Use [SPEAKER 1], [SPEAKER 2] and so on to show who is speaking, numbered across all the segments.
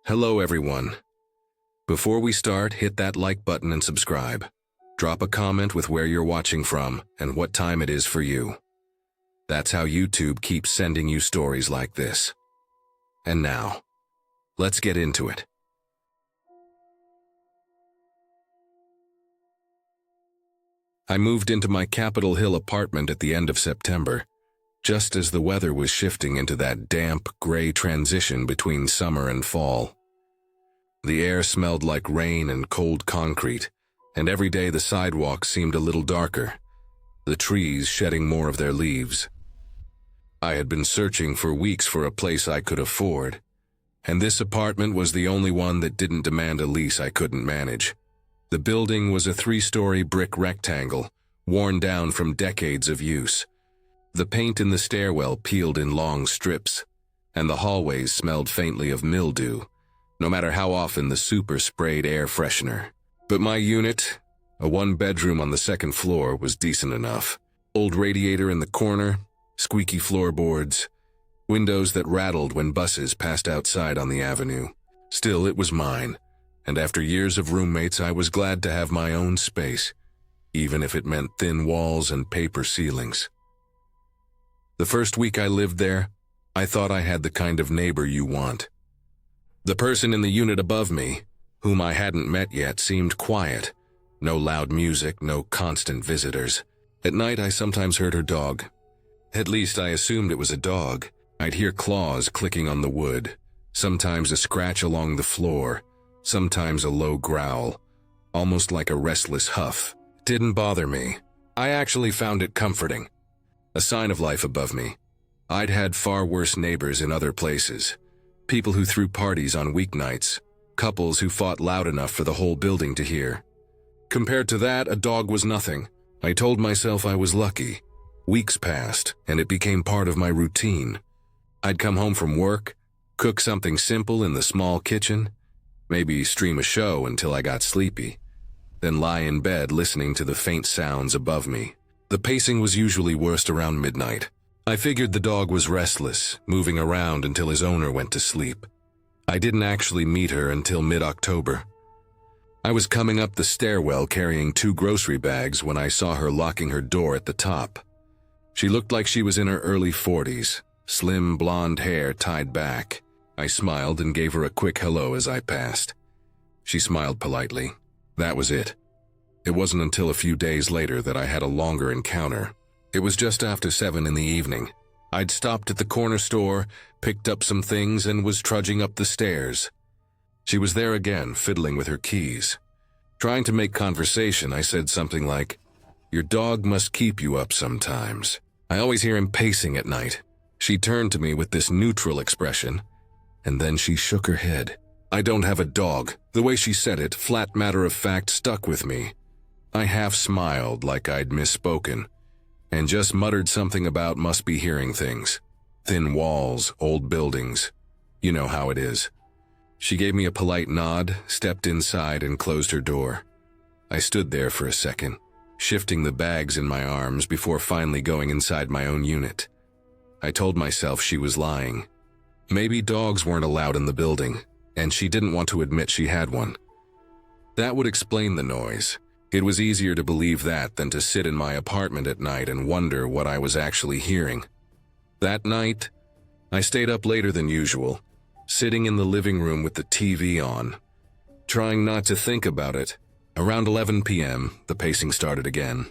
[SPEAKER 1] Hello everyone. Before we start, hit that like button and subscribe. Drop a comment with where you're watching from and what time it is for you. That's how YouTube keeps sending you stories like this. And now, let's get into it. I moved into my Capitol Hill apartment at the end of September, just as the weather was shifting into that damp, gray transition between summer and fall. The air smelled like rain and cold concrete, and every day the sidewalks seemed a little darker, the trees shedding more of their leaves. I had been searching for weeks for a place I could afford, and this apartment was the only one that didn't demand a lease I couldn't manage. The building was a 3-story brick rectangle, worn down from decades of use. The paint in the stairwell peeled in long strips, and the hallways smelled faintly of mildew, no matter how often the super sprayed air freshener. But my unit, a 1-bedroom on the 2nd floor, was decent enough. Old radiator in the corner, squeaky floorboards, windows that rattled when buses passed outside on the avenue. Still, it was mine, and after years of roommates, I was glad to have my own space, even if it meant thin walls and paper ceilings. The first week I lived there, I thought I had the kind of neighbor you want. The person in the unit above me, whom I hadn't met yet, seemed quiet. No loud music, no constant visitors. At night I sometimes heard her dog. At least I assumed it was a dog. I'd hear claws clicking on the wood, sometimes a scratch along the floor, sometimes a low growl, almost like a restless huff. It didn't bother me. I actually found it comforting. A sign of life above me. I'd had far worse neighbors in other places. People who threw parties on weeknights, couples who fought loud enough for the whole building to hear. Compared to that, a dog was nothing. I told myself I was lucky. Weeks passed, and it became part of my routine. I'd come home from work, cook something simple in the small kitchen, maybe stream a show until I got sleepy, then lie in bed listening to the faint sounds above me. The pacing was usually worst around midnight. I figured the dog was restless, moving around until his owner went to sleep. I didn't actually meet her until mid-October. I was coming up the stairwell carrying 2 grocery bags when I saw her locking her door at the top. She looked like she was in her early 40s, slim blonde hair tied back. I smiled and gave her a quick hello as I passed. She smiled politely. That was it. It wasn't until a few days later that I had a longer encounter. It was just after 7 in the evening. I'd stopped at the corner store, picked up some things, and was trudging up the stairs. She was there again, fiddling with her keys. Trying to make conversation, I said something like, "Your dog must keep you up sometimes. I always hear him pacing at night." She turned to me with this neutral expression, and then she shook her head. "I don't have a dog." The way she said it, flat matter of fact, stuck with me. I half smiled like I'd misspoken, and just muttered something about must be hearing things. Thin walls, old buildings. You know how it is. She gave me a polite nod, stepped inside, and closed her door. I stood there for a second, shifting the bags in my arms before finally going inside my own unit. I told myself she was lying. Maybe dogs weren't allowed in the building, and she didn't want to admit she had one. That would explain the noise. It was easier to believe that than to sit in my apartment at night and wonder what I was actually hearing. That night, I stayed up later than usual, sitting in the living room with the TV on, trying not to think about it. Around 11 p.m., the pacing started again.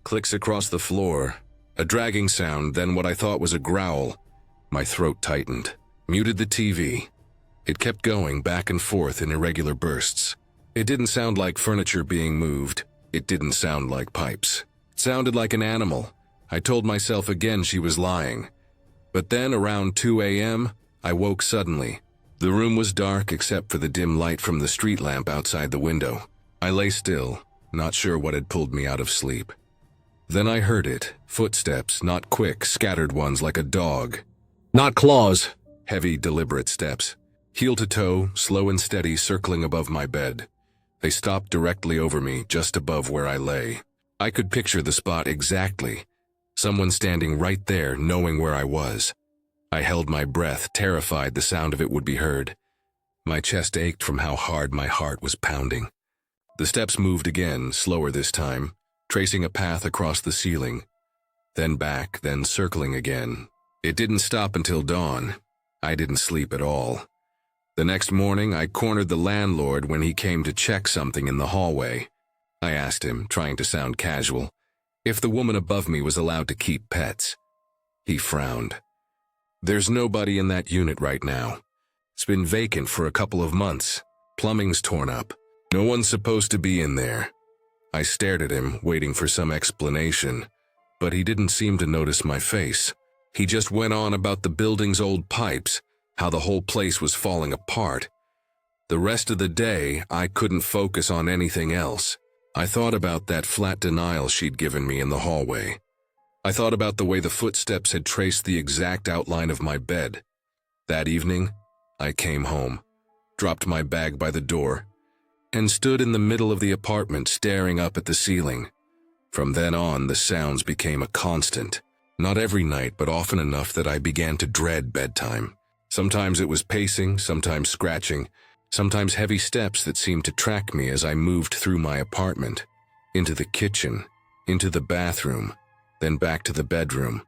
[SPEAKER 1] Clicks across the floor, a dragging sound, then what I thought was a growl. My throat tightened. Muted the TV. It kept going back and forth in irregular bursts. It didn't sound like furniture being moved. It didn't sound like pipes. It sounded like an animal. I told myself again she was lying. But then, around 2 a.m., I woke suddenly. The room was dark except for the dim light from the street lamp outside the window. I lay still, not sure what had pulled me out of sleep. Then I heard it. Footsteps, not quick, scattered ones like a dog. Not claws. Heavy, deliberate steps. Heel to toe, slow and steady, circling above my bed. They stopped directly over me, just above where I lay. I could picture the spot exactly. Someone standing right there, knowing where I was. I held my breath, terrified the sound of it would be heard. My chest ached from how hard my heart was pounding. The steps moved again, slower this time, tracing a path across the ceiling. Then back, then circling again. It didn't stop until dawn. I didn't sleep at all. The next morning, I cornered the landlord when he came to check something in the hallway. I asked him, trying to sound casual, if the woman above me was allowed to keep pets. He frowned. There's nobody in that unit right now. It's been vacant for a couple of months. Plumbing's torn up. No one's supposed to be in there. I stared at him, waiting for some explanation, but he didn't seem to notice my face. He just went on about the building's old pipes, how the whole place was falling apart. The rest of the day, I couldn't focus on anything else. I thought about that flat denial she'd given me in the hallway. I thought about the way the footsteps had traced the exact outline of my bed. That evening, I came home, dropped my bag by the door, and stood in the middle of the apartment staring up at the ceiling. From then on, the sounds became a constant. Not every night, but often enough that I began to dread bedtime. Sometimes it was pacing, sometimes scratching, sometimes heavy steps that seemed to track me as I moved through my apartment, into the kitchen, into the bathroom, then back to the bedroom.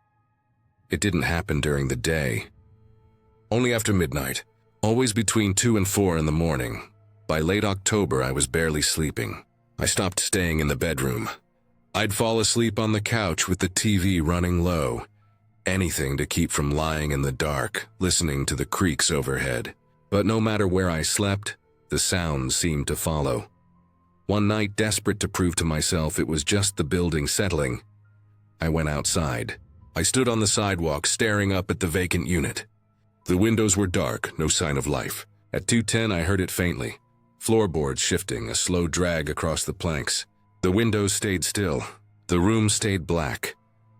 [SPEAKER 1] It didn't happen during the day. Only after midnight, always between 2 and 4 in the morning. By late October, I was barely sleeping. I stopped staying in the bedroom. I'd fall asleep on the couch with the TV running low. Anything to keep from lying in the dark, listening to the creaks overhead. But no matter where I slept, the sounds seemed to follow. One night, desperate to prove to myself it was just the building settling, I went outside. I stood on the sidewalk staring up at the vacant unit. The windows were dark, no sign of life. At 2:10, I heard it faintly. Floorboards shifting, a slow drag across the planks. The windows stayed still. The room stayed black.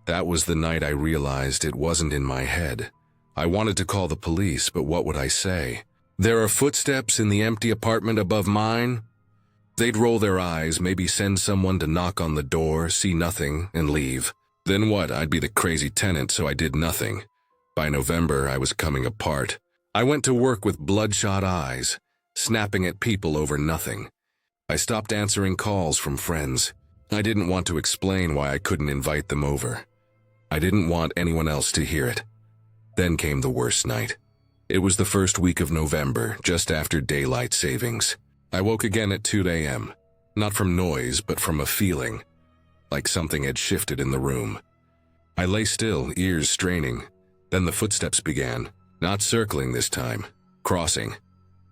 [SPEAKER 1] That was the night I realized it wasn't in my head. I wanted to call the police, but what would I say? There are footsteps in the empty apartment above mine? They'd roll their eyes, maybe send someone to knock on the door, see nothing, and leave. Then what? I'd be the crazy tenant, so I did nothing. By November, I was coming apart. I went to work with bloodshot eyes, snapping at people over nothing. I stopped answering calls from friends. I didn't want to explain why I couldn't invite them over. I didn't want anyone else to hear it. Then came the worst night. It was the first week of November, just after daylight savings. I woke again at 2 a.m., not from noise, but from a feeling, like something had shifted in the room. I lay still, ears straining. Then the footsteps began, not circling this time, crossing,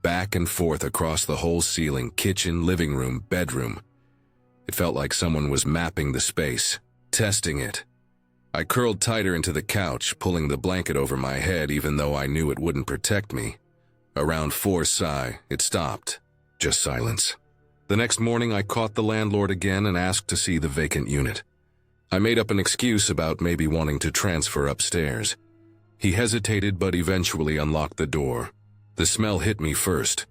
[SPEAKER 1] back and forth across the whole ceiling, kitchen, living room, bedroom. It felt like someone was mapping the space, testing it. I curled tighter into the couch, pulling the blanket over my head even though I knew it wouldn't protect me. Around 4 sigh, it stopped. Just silence. The next morning I caught the landlord again and asked to see the vacant unit. I made up an excuse about maybe wanting to transfer upstairs. He hesitated but eventually unlocked the door. The smell hit me first.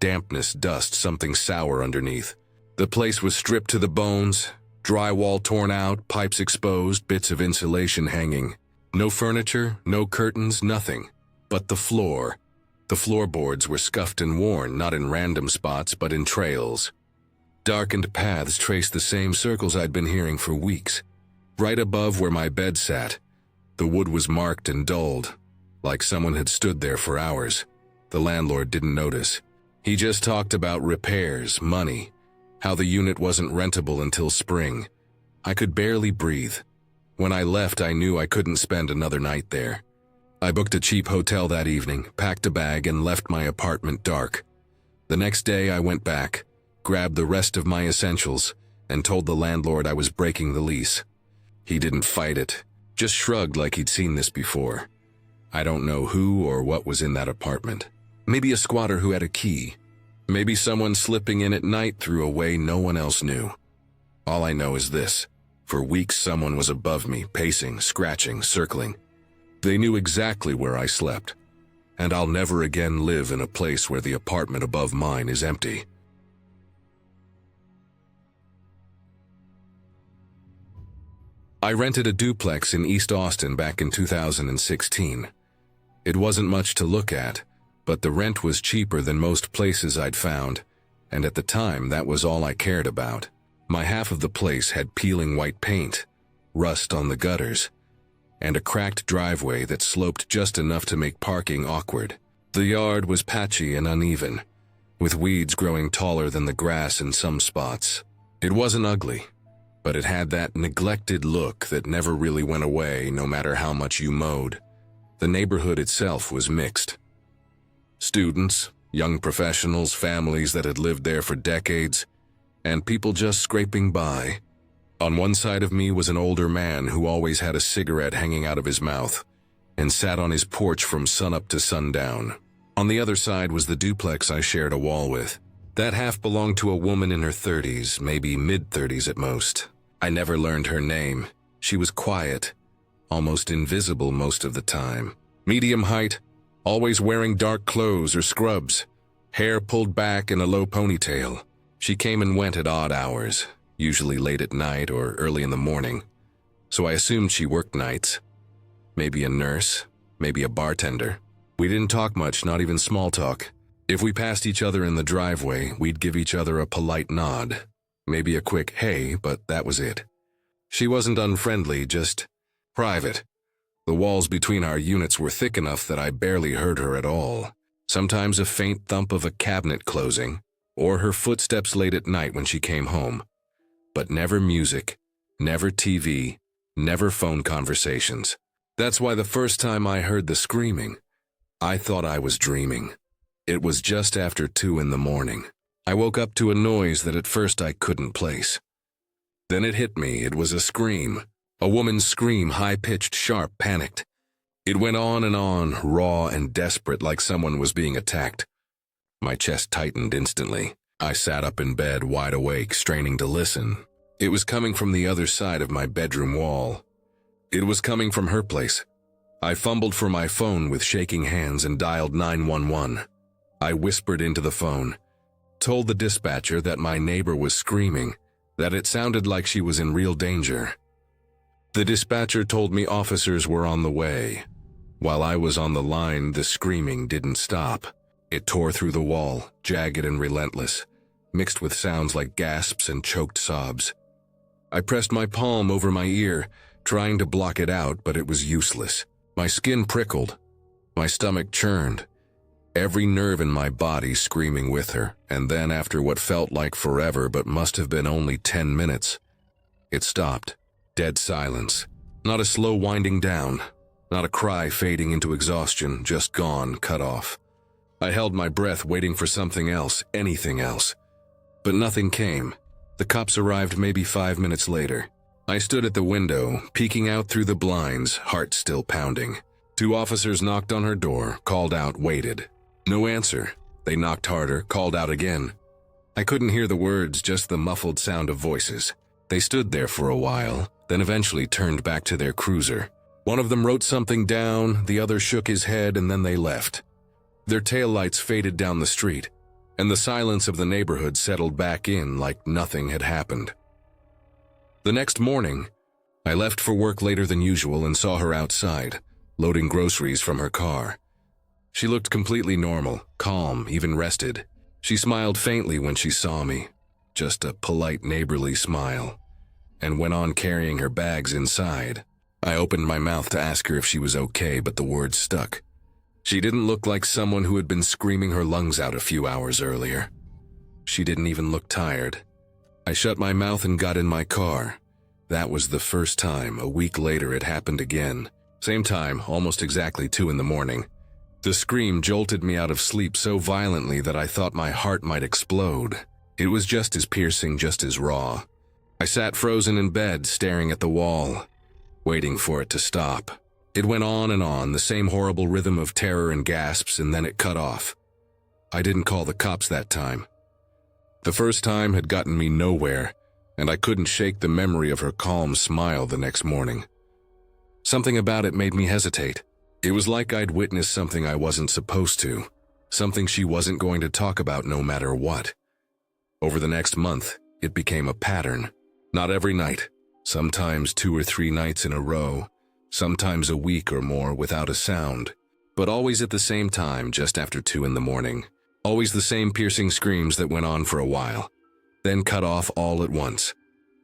[SPEAKER 1] Dampness, dust, something sour underneath. The place was stripped to the bones, drywall torn out, pipes exposed, bits of insulation hanging. No furniture, no curtains, nothing. But the floor. The floorboards were scuffed and worn, not in random spots, but in trails. Darkened paths traced the same circles I'd been hearing for weeks. Right above where my bed sat, the wood was marked and dulled, like someone had stood there for hours. The landlord didn't notice. He just talked about repairs, money, how the unit wasn't rentable until spring. I could barely breathe. When I left, I knew I couldn't spend another night there. I booked a cheap hotel that evening, packed a bag, and left my apartment dark. The next day, I went back, grabbed the rest of my essentials, and told the landlord I was breaking the lease. He didn't fight it, just shrugged like he'd seen this before. I don't know who or what was in that apartment. Maybe a squatter who had a key. Maybe someone slipping in at night through a way no one else knew. All I know is this. For weeks someone was above me, pacing, scratching, circling. They knew exactly where I slept. And I'll never again live in a place where the apartment above mine is empty. I rented a duplex in East Austin back in 2016. It wasn't much to look at, but the rent was cheaper than most places I'd found, and at the time that was all I cared about. My half of the place had peeling white paint, rust on the gutters, and a cracked driveway that sloped just enough to make parking awkward. The yard was patchy and uneven, with weeds growing taller than the grass in some spots. It wasn't ugly, but it had that neglected look that never really went away no matter how much you mowed. The neighborhood itself was mixed. Students, young professionals, families that had lived there for decades, and people just scraping by. On one side of me was an older man who always had a cigarette hanging out of his mouth and sat on his porch from sunup to sundown. On the other side was the duplex I shared a wall with. That half belonged to a woman in her 30s, maybe mid-30s at most. I never learned her name. She was quiet, almost invisible most of the time. Medium height, always wearing dark clothes or scrubs, hair pulled back in a low ponytail. She came and went at odd hours, usually late at night or early in the morning, so I assumed she worked nights. Maybe a nurse, maybe a bartender. We didn't talk much, not even small talk. If we passed each other in the driveway, we'd give each other a polite nod, maybe a quick hey, but that was it. She wasn't unfriendly, just private. The walls between our units were thick enough that I barely heard her at all. Sometimes a faint thump of a cabinet closing, or her footsteps late at night when she came home. But never music, never TV, never phone conversations. That's why the first time I heard the screaming, I thought I was dreaming. It was just after 2 in the morning. I woke up to a noise that at first I couldn't place. Then it hit me, it was a scream. A woman's scream, high-pitched, sharp, panicked. It went on, raw and desperate, like someone was being attacked. My chest tightened instantly. I sat up in bed, wide awake, straining to listen. It was coming from the other side of my bedroom wall. It was coming from her place. I fumbled for my phone with shaking hands and dialed 911. I whispered into the phone, told the dispatcher that my neighbor was screaming, that it sounded like she was in real danger. The dispatcher told me officers were on the way. While I was on the line, the screaming didn't stop. It tore through the wall, jagged and relentless, mixed with sounds like gasps and choked sobs. I pressed my palm over my ear, trying to block it out, but it was useless. My skin prickled. My stomach churned. Every nerve in my body screaming with her, and then after what felt like forever but must have been only 10 minutes, it stopped. Dead silence. Not a slow winding down. Not a cry fading into exhaustion, just gone, cut off. I held my breath waiting for something else, anything else. But nothing came. The cops arrived maybe 5 minutes later. I stood at the window, peeking out through the blinds, heart still pounding. 2 officers knocked on her door, called out, waited. No answer. They knocked harder, called out again. I couldn't hear the words, just the muffled sound of voices. They stood there for a while, then eventually turned back to their cruiser. One of them wrote something down, the other shook his head, and then they left. Their taillights faded down the street, and the silence of the neighborhood settled back in like nothing had happened. The next morning, I left for work later than usual and saw her outside, loading groceries from her car. She looked completely normal, calm, even rested. She smiled faintly when she saw me, just a polite neighborly smile, and went on carrying her bags inside. I opened my mouth to ask her if she was okay, but the words stuck. She didn't look like someone who had been screaming her lungs out a few hours earlier. She didn't even look tired. I shut my mouth and got in my car. That was the first time. A week later it happened again. Same time, almost exactly 2 in the morning. The scream jolted me out of sleep so violently that I thought my heart might explode. It was just as piercing, just as raw. I sat frozen in bed, staring at the wall, waiting for it to stop. It went on, the same horrible rhythm of terror and gasps, and then it cut off. I didn't call the cops that time. The first time had gotten me nowhere, and I couldn't shake the memory of her calm smile the next morning. Something about it made me hesitate. It was like I'd witnessed something I wasn't supposed to, something she wasn't going to talk about no matter what. Over the next month, it became a pattern. Not every night, sometimes 2 or 3 nights in a row, sometimes a week or more without a sound. but always at the same time, just after 2 in the morning. Always the same piercing screams that went on for a while, then cut off all at once.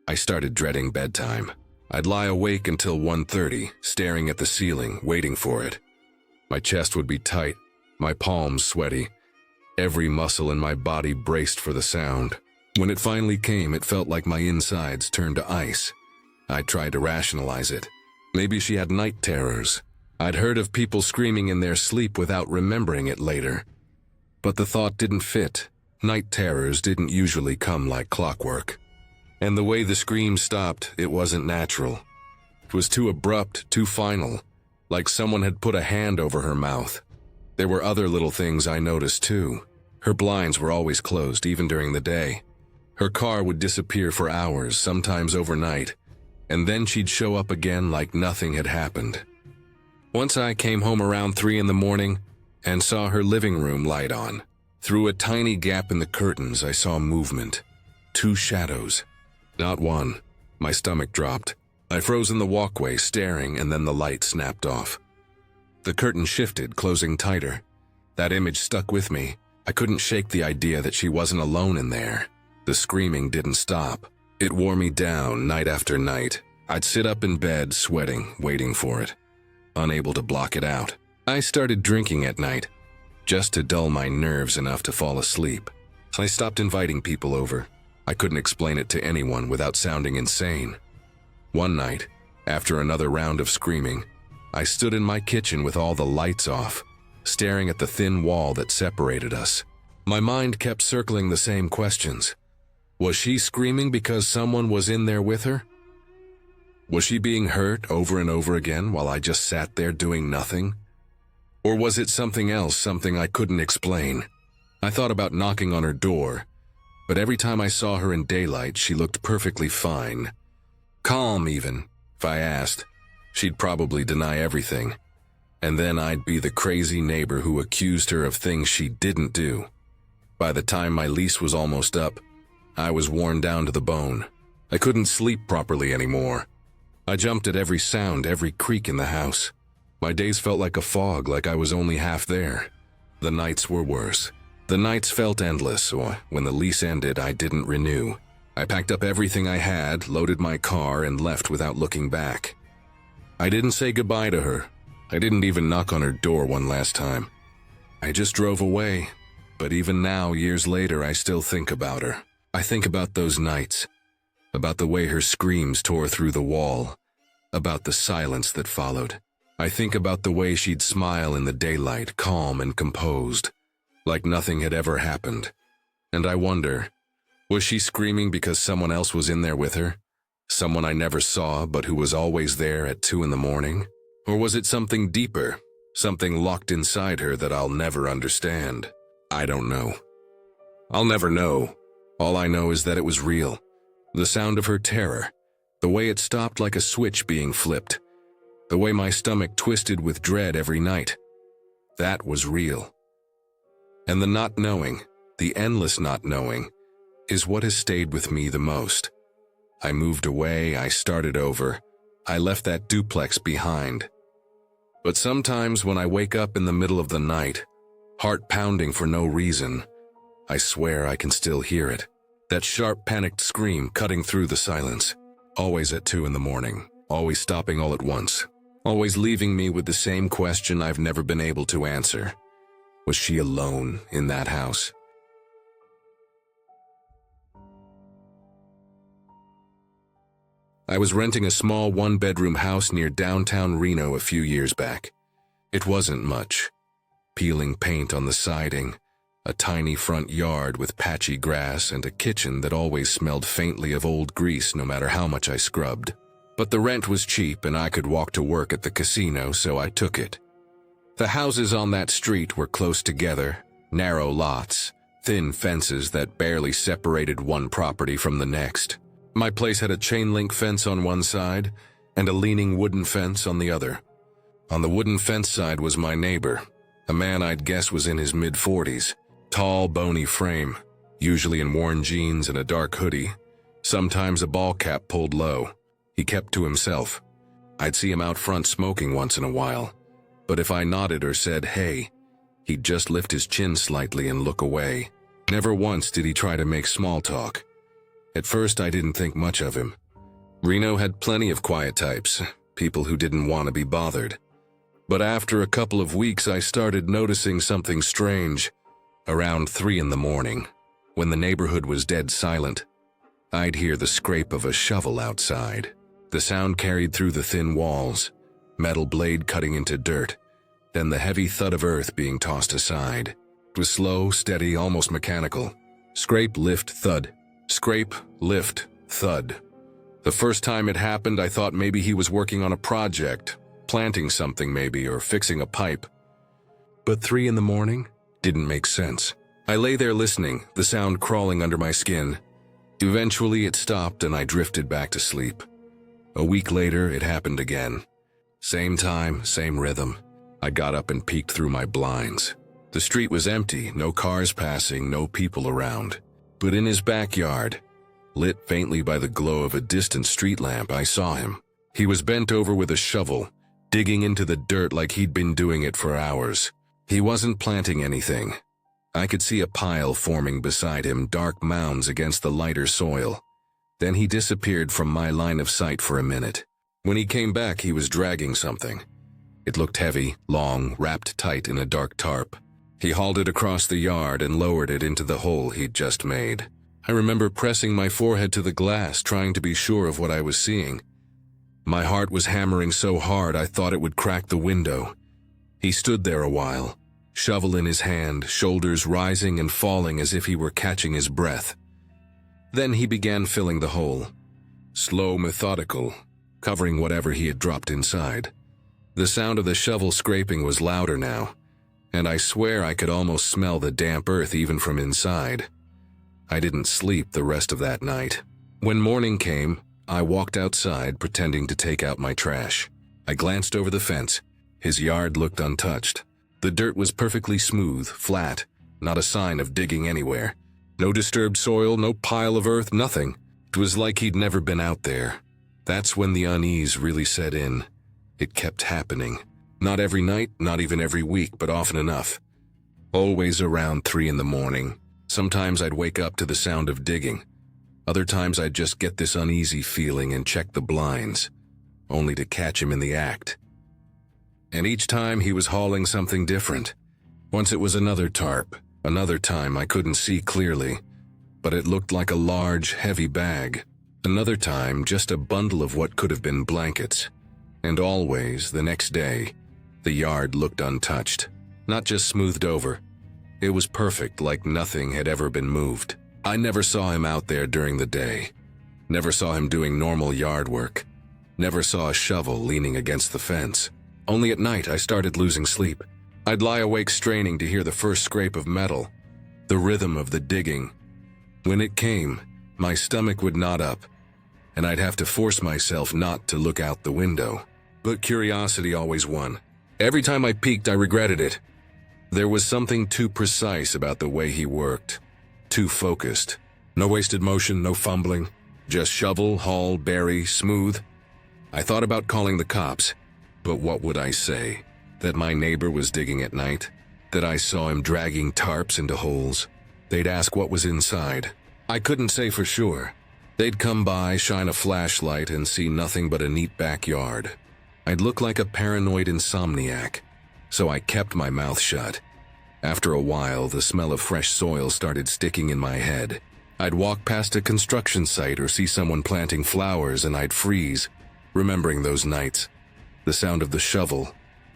[SPEAKER 1] I started dreading bedtime. I'd lie awake until 1:30, staring at the ceiling, waiting for it. My chest would be tight, my palms sweaty. Every muscle in my body braced for the sound. When it finally came, it felt like my insides turned to ice. I tried to rationalize it. Maybe she had night terrors. I'd heard of people screaming in their sleep without remembering it later. But the thought didn't fit. Night terrors didn't usually come like clockwork. And the way the scream stopped, it wasn't natural. It was too abrupt, too final, like someone had put a hand over her mouth. There were other little things I noticed too. Her blinds were always closed, even during the day. Her car would disappear for hours, sometimes overnight, and then she'd show up again like nothing had happened. Once I came home around 3 in the morning and saw her living room light on. Through a tiny gap in the curtains, I saw movement. 2 shadows. Not one. My stomach dropped. I froze in the walkway, staring, and then the light snapped off. The curtain shifted, closing tighter. That image stuck with me. I couldn't shake the idea that she wasn't alone in there. The screaming didn't stop. It wore me down night after night. I'd sit up in bed, sweating, waiting for it, unable to block it out. I started drinking at night, just to dull my nerves enough to fall asleep. I stopped inviting people over. I couldn't explain it to anyone without sounding insane. One night, after another round of screaming, I stood in my kitchen with all the lights off, staring at the thin wall that separated us. My mind kept circling the same questions. Was she screaming because someone was in there with her? Was she being hurt over and over again while I just sat there doing nothing? Or was it something else, something I couldn't explain? I thought about knocking on her door, but every time I saw her in daylight, she looked perfectly fine. Calm, even. If I asked, she'd probably deny everything. And then I'd be the crazy neighbor who accused her of things she didn't do. By the time my lease was almost up, I was worn down to the bone. I couldn't sleep properly anymore. I jumped at every sound, every creak in the house. My days felt like a fog, like I was only half there. The nights were worse. The nights felt endless, or when the lease ended, I didn't renew. I packed up everything I had, loaded my car, and left without looking back. I didn't say goodbye to her. I didn't even knock on her door one last time. I just drove away. But even now, years later, I still think about her. I think about those nights, about the way her screams tore through the wall, about the silence that followed. I think about the way she'd smile in the daylight, calm and composed, like nothing had ever happened. And I wonder, was she screaming because someone else was in there with her? Someone I never saw, but who was always there at 2 in the morning? Or was it something deeper, something locked inside her that I'll never understand? I don't know. I'll never know. All I know is that it was real. The sound of her terror, the way it stopped like a switch being flipped, the way my stomach twisted with dread every night. That was real. And the not knowing, the endless not knowing, is what has stayed with me the most. I moved away, I started over, I left that duplex behind. But sometimes when I wake up in the middle of the night, heart pounding for no reason, I swear I can still hear it. That sharp, panicked scream cutting through the silence. Always at 2 in the morning, always stopping all at once. Always leaving me with the same question I've never been able to answer. Was she alone in that house? I was renting a small 1-bedroom house near downtown Reno a few years back. It wasn't much. Peeling paint on the siding, a tiny front yard with patchy grass, and a kitchen that always smelled faintly of old grease no matter how much I scrubbed. But the rent was cheap and I could walk to work at the casino, so I took it. The houses on that street were close together, narrow lots, thin fences that barely separated one property from the next. My place had a chain-link fence on one side and a leaning wooden fence on the other. On the wooden fence side was my neighbor, a man I'd guess was in his mid-40s. Tall, bony frame, usually in worn jeans and a dark hoodie, sometimes a ball cap pulled low. He kept to himself. I'd see him out front smoking once in a while. But if I nodded or said, "Hey," he'd just lift his chin slightly and look away. Never once did he try to make small talk. At first, I didn't think much of him. Reno had plenty of quiet types, people who didn't want to be bothered. But after a couple of weeks, I started noticing something strange. Around 3 in the morning, when the neighborhood was dead silent, I'd hear the scrape of a shovel outside. The sound carried through the thin walls, metal blade cutting into dirt, then the heavy thud of earth being tossed aside. It was slow, steady, almost mechanical. Scrape, lift, thud. Scrape, lift, thud. The first time it happened, I thought maybe he was working on a project, planting something maybe, or fixing a pipe. But 3 in the morning didn't make sense. I lay there listening, the sound crawling under my skin. Eventually it stopped and I drifted back to sleep. A week later, it happened again. Same time, same rhythm. I got up and peeked through my blinds. The street was empty, no cars passing, no people around. But in his backyard, lit faintly by the glow of a distant street lamp, I saw him. He was bent over with a shovel, digging into the dirt like he'd been doing it for hours. He wasn't planting anything. I could see a pile forming beside him, dark mounds against the lighter soil. Then he disappeared from my line of sight for a minute. When he came back, he was dragging something. It looked heavy, long, wrapped tight in a dark tarp. He hauled it across the yard and lowered it into the hole he'd just made. I remember pressing my forehead to the glass, trying to be sure of what I was seeing. My heart was hammering so hard I thought it would crack the window. He stood there a while, shovel in his hand, shoulders rising and falling as if he were catching his breath. Then he began filling the hole. Slow, methodical, covering whatever he had dropped inside. The sound of the shovel scraping was louder now, and I swear I could almost smell the damp earth even from inside. I didn't sleep the rest of that night. When morning came, I walked outside pretending to take out my trash. I glanced over the fence. His yard looked untouched. The dirt was perfectly smooth, flat, not a sign of digging anywhere. No disturbed soil, no pile of earth, nothing. It was like he'd never been out there. That's when the unease really set in. It kept happening. Not every night, not even every week, but often enough. Always around 3 in the morning. Sometimes I'd wake up to the sound of digging. Other times I'd just get this uneasy feeling and check the blinds, only to catch him in the act. And each time he was hauling something different. Once it was another tarp. Another time I couldn't see clearly, but it looked like a large, heavy bag. Another time, just a bundle of what could have been blankets. And always, the next day, the yard looked untouched. Not just smoothed over. It was perfect, like nothing had ever been moved. I never saw him out there during the day. Never saw him doing normal yard work. Never saw a shovel leaning against the fence. Only at night I started losing sleep. I'd lie awake straining to hear the first scrape of metal, the rhythm of the digging. When it came, my stomach would knot up, and I'd have to force myself not to look out the window. But curiosity always won. Every time I peeked, I regretted it. There was something too precise about the way he worked. Too focused. No wasted motion, no fumbling. Just shovel, haul, bury, smooth. I thought about calling the cops, but what would I say? That my neighbor was digging at night? That I saw him dragging tarps into holes? They'd ask what was inside. I couldn't say for sure. They'd come by, shine a flashlight, and see nothing but a neat backyard. I'd look like a paranoid insomniac, so I kept my mouth shut. After a while, the smell of fresh soil started sticking in my head. I'd walk past a construction site or see someone planting flowers and I'd freeze, remembering those nights. The sound of the shovel,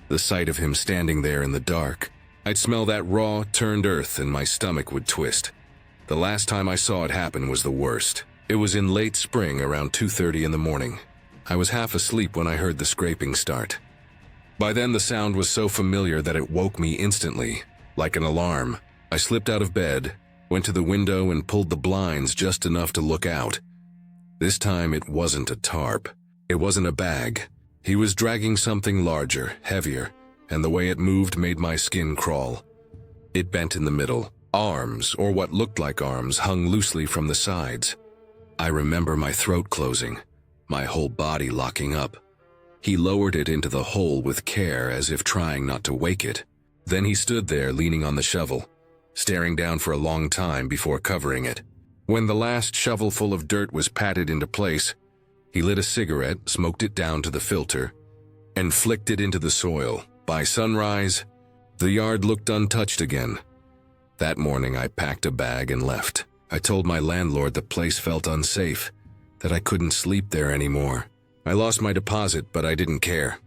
[SPEAKER 1] the sight of him standing there in the dark. I'd smell that raw, turned earth and my stomach would twist. The last time I saw it happen was the worst. It was in late spring around 2:30 in the morning. I was half asleep when I heard the scraping start. By then the sound was so familiar that it woke me instantly, like an alarm. I slipped out of bed, went to the window and pulled the blinds just enough to look out. This time it wasn't a tarp. It wasn't a bag. He was dragging something larger, heavier, and the way it moved made my skin crawl. It bent in the middle. Arms, or what looked like arms, hung loosely from the sides. I remember my throat closing, my whole body locking up. He lowered it into the hole with care as if trying not to wake it. Then he stood there leaning on the shovel, staring down for a long time before covering it. When the last shovelful of dirt was patted into place, he lit a cigarette, smoked it down to the filter, and flicked it into the soil. By sunrise, the yard looked untouched again. That morning I packed a bag and left. I told my landlord the place felt unsafe, that I couldn't sleep there anymore. I lost my deposit, but I didn't care.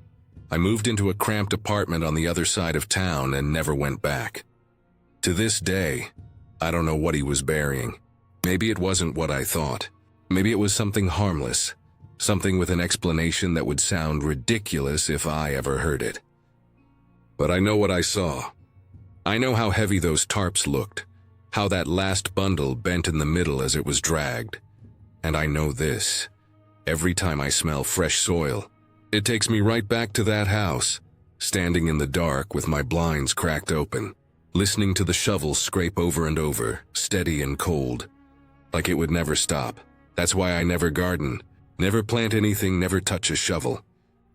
[SPEAKER 1] I moved into a cramped apartment on the other side of town and never went back. To this day, I don't know what he was burying. Maybe it wasn't what I thought. Maybe it was something harmless, something with an explanation that would sound ridiculous if I ever heard it. But I know what I saw. I know how heavy those tarps looked, how that last bundle bent in the middle as it was dragged. And I know this. Every time I smell fresh soil, it takes me right back to that house, standing in the dark with my blinds cracked open, listening to the shovel scrape over and over, steady and cold, like it would never stop. That's why I never garden, never plant anything, never touch a shovel.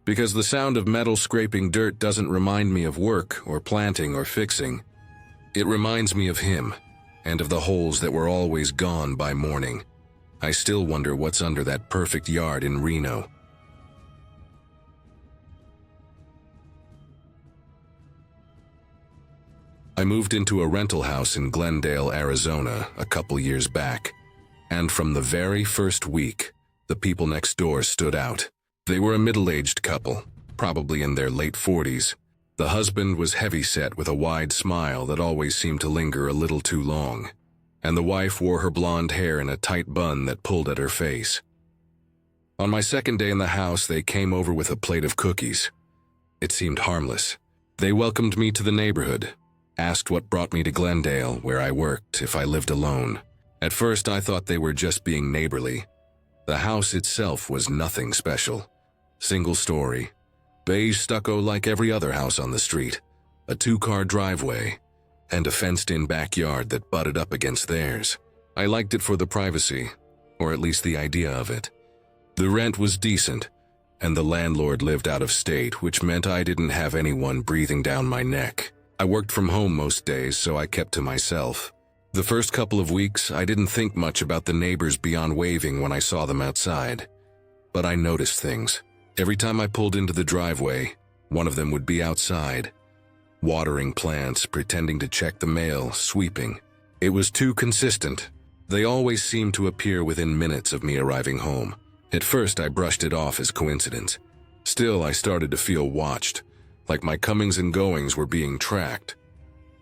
[SPEAKER 1] Because the sound of metal scraping dirt doesn't remind me of work or planting or fixing. It reminds me of him, and of the holes that were always gone by morning. I still wonder what's under that perfect yard in Reno. I moved into a rental house in Glendale, Arizona, a couple years back, and from the very first week, the people next door stood out. They were a middle-aged couple, probably in their late 40s. The husband was heavy-set with a wide smile that always seemed to linger a little too long, and the wife wore her blonde hair in a tight bun that pulled at her face. On my second day in the house, they came over with a plate of cookies. It seemed harmless. They welcomed me to the neighborhood, asked what brought me to Glendale, where I worked, if I lived alone. At first, I thought they were just being neighborly. The house itself was nothing special. Single story, beige stucco like every other house on the street, a 2-car driveway, and a fenced-in backyard that butted up against theirs. I liked it for the privacy, or at least the idea of it. The rent was decent, and the landlord lived out of state, which meant I didn't have anyone breathing down my neck. I worked from home most days, so I kept to myself. The first couple of weeks, I didn't think much about the neighbors beyond waving when I saw them outside. But I noticed things. Every time I pulled into the driveway, one of them would be outside, watering plants, pretending to check the mail, sweeping. It was too consistent. They always seemed to appear within minutes of me arriving home. At first, I brushed it off as coincidence. Still, I started to feel watched, like my comings and goings were being tracked.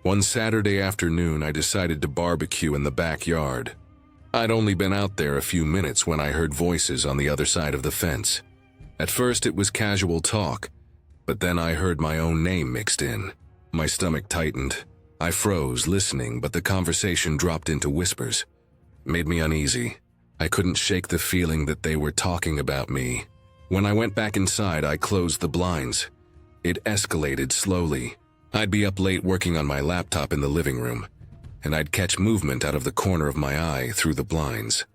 [SPEAKER 1] One Saturday afternoon, I decided to barbecue in the backyard. I'd only been out there a few minutes when I heard voices on the other side of the fence. At first, it was casual talk, but then I heard my own name mixed in. My stomach tightened. I froze, listening, but the conversation dropped into whispers. It made me uneasy. I couldn't shake the feeling that they were talking about me. When I went back inside, I closed the blinds. It escalated slowly. I'd be up late working on my laptop in the living room, and I'd catch movement out of the corner of my eye through the blinds.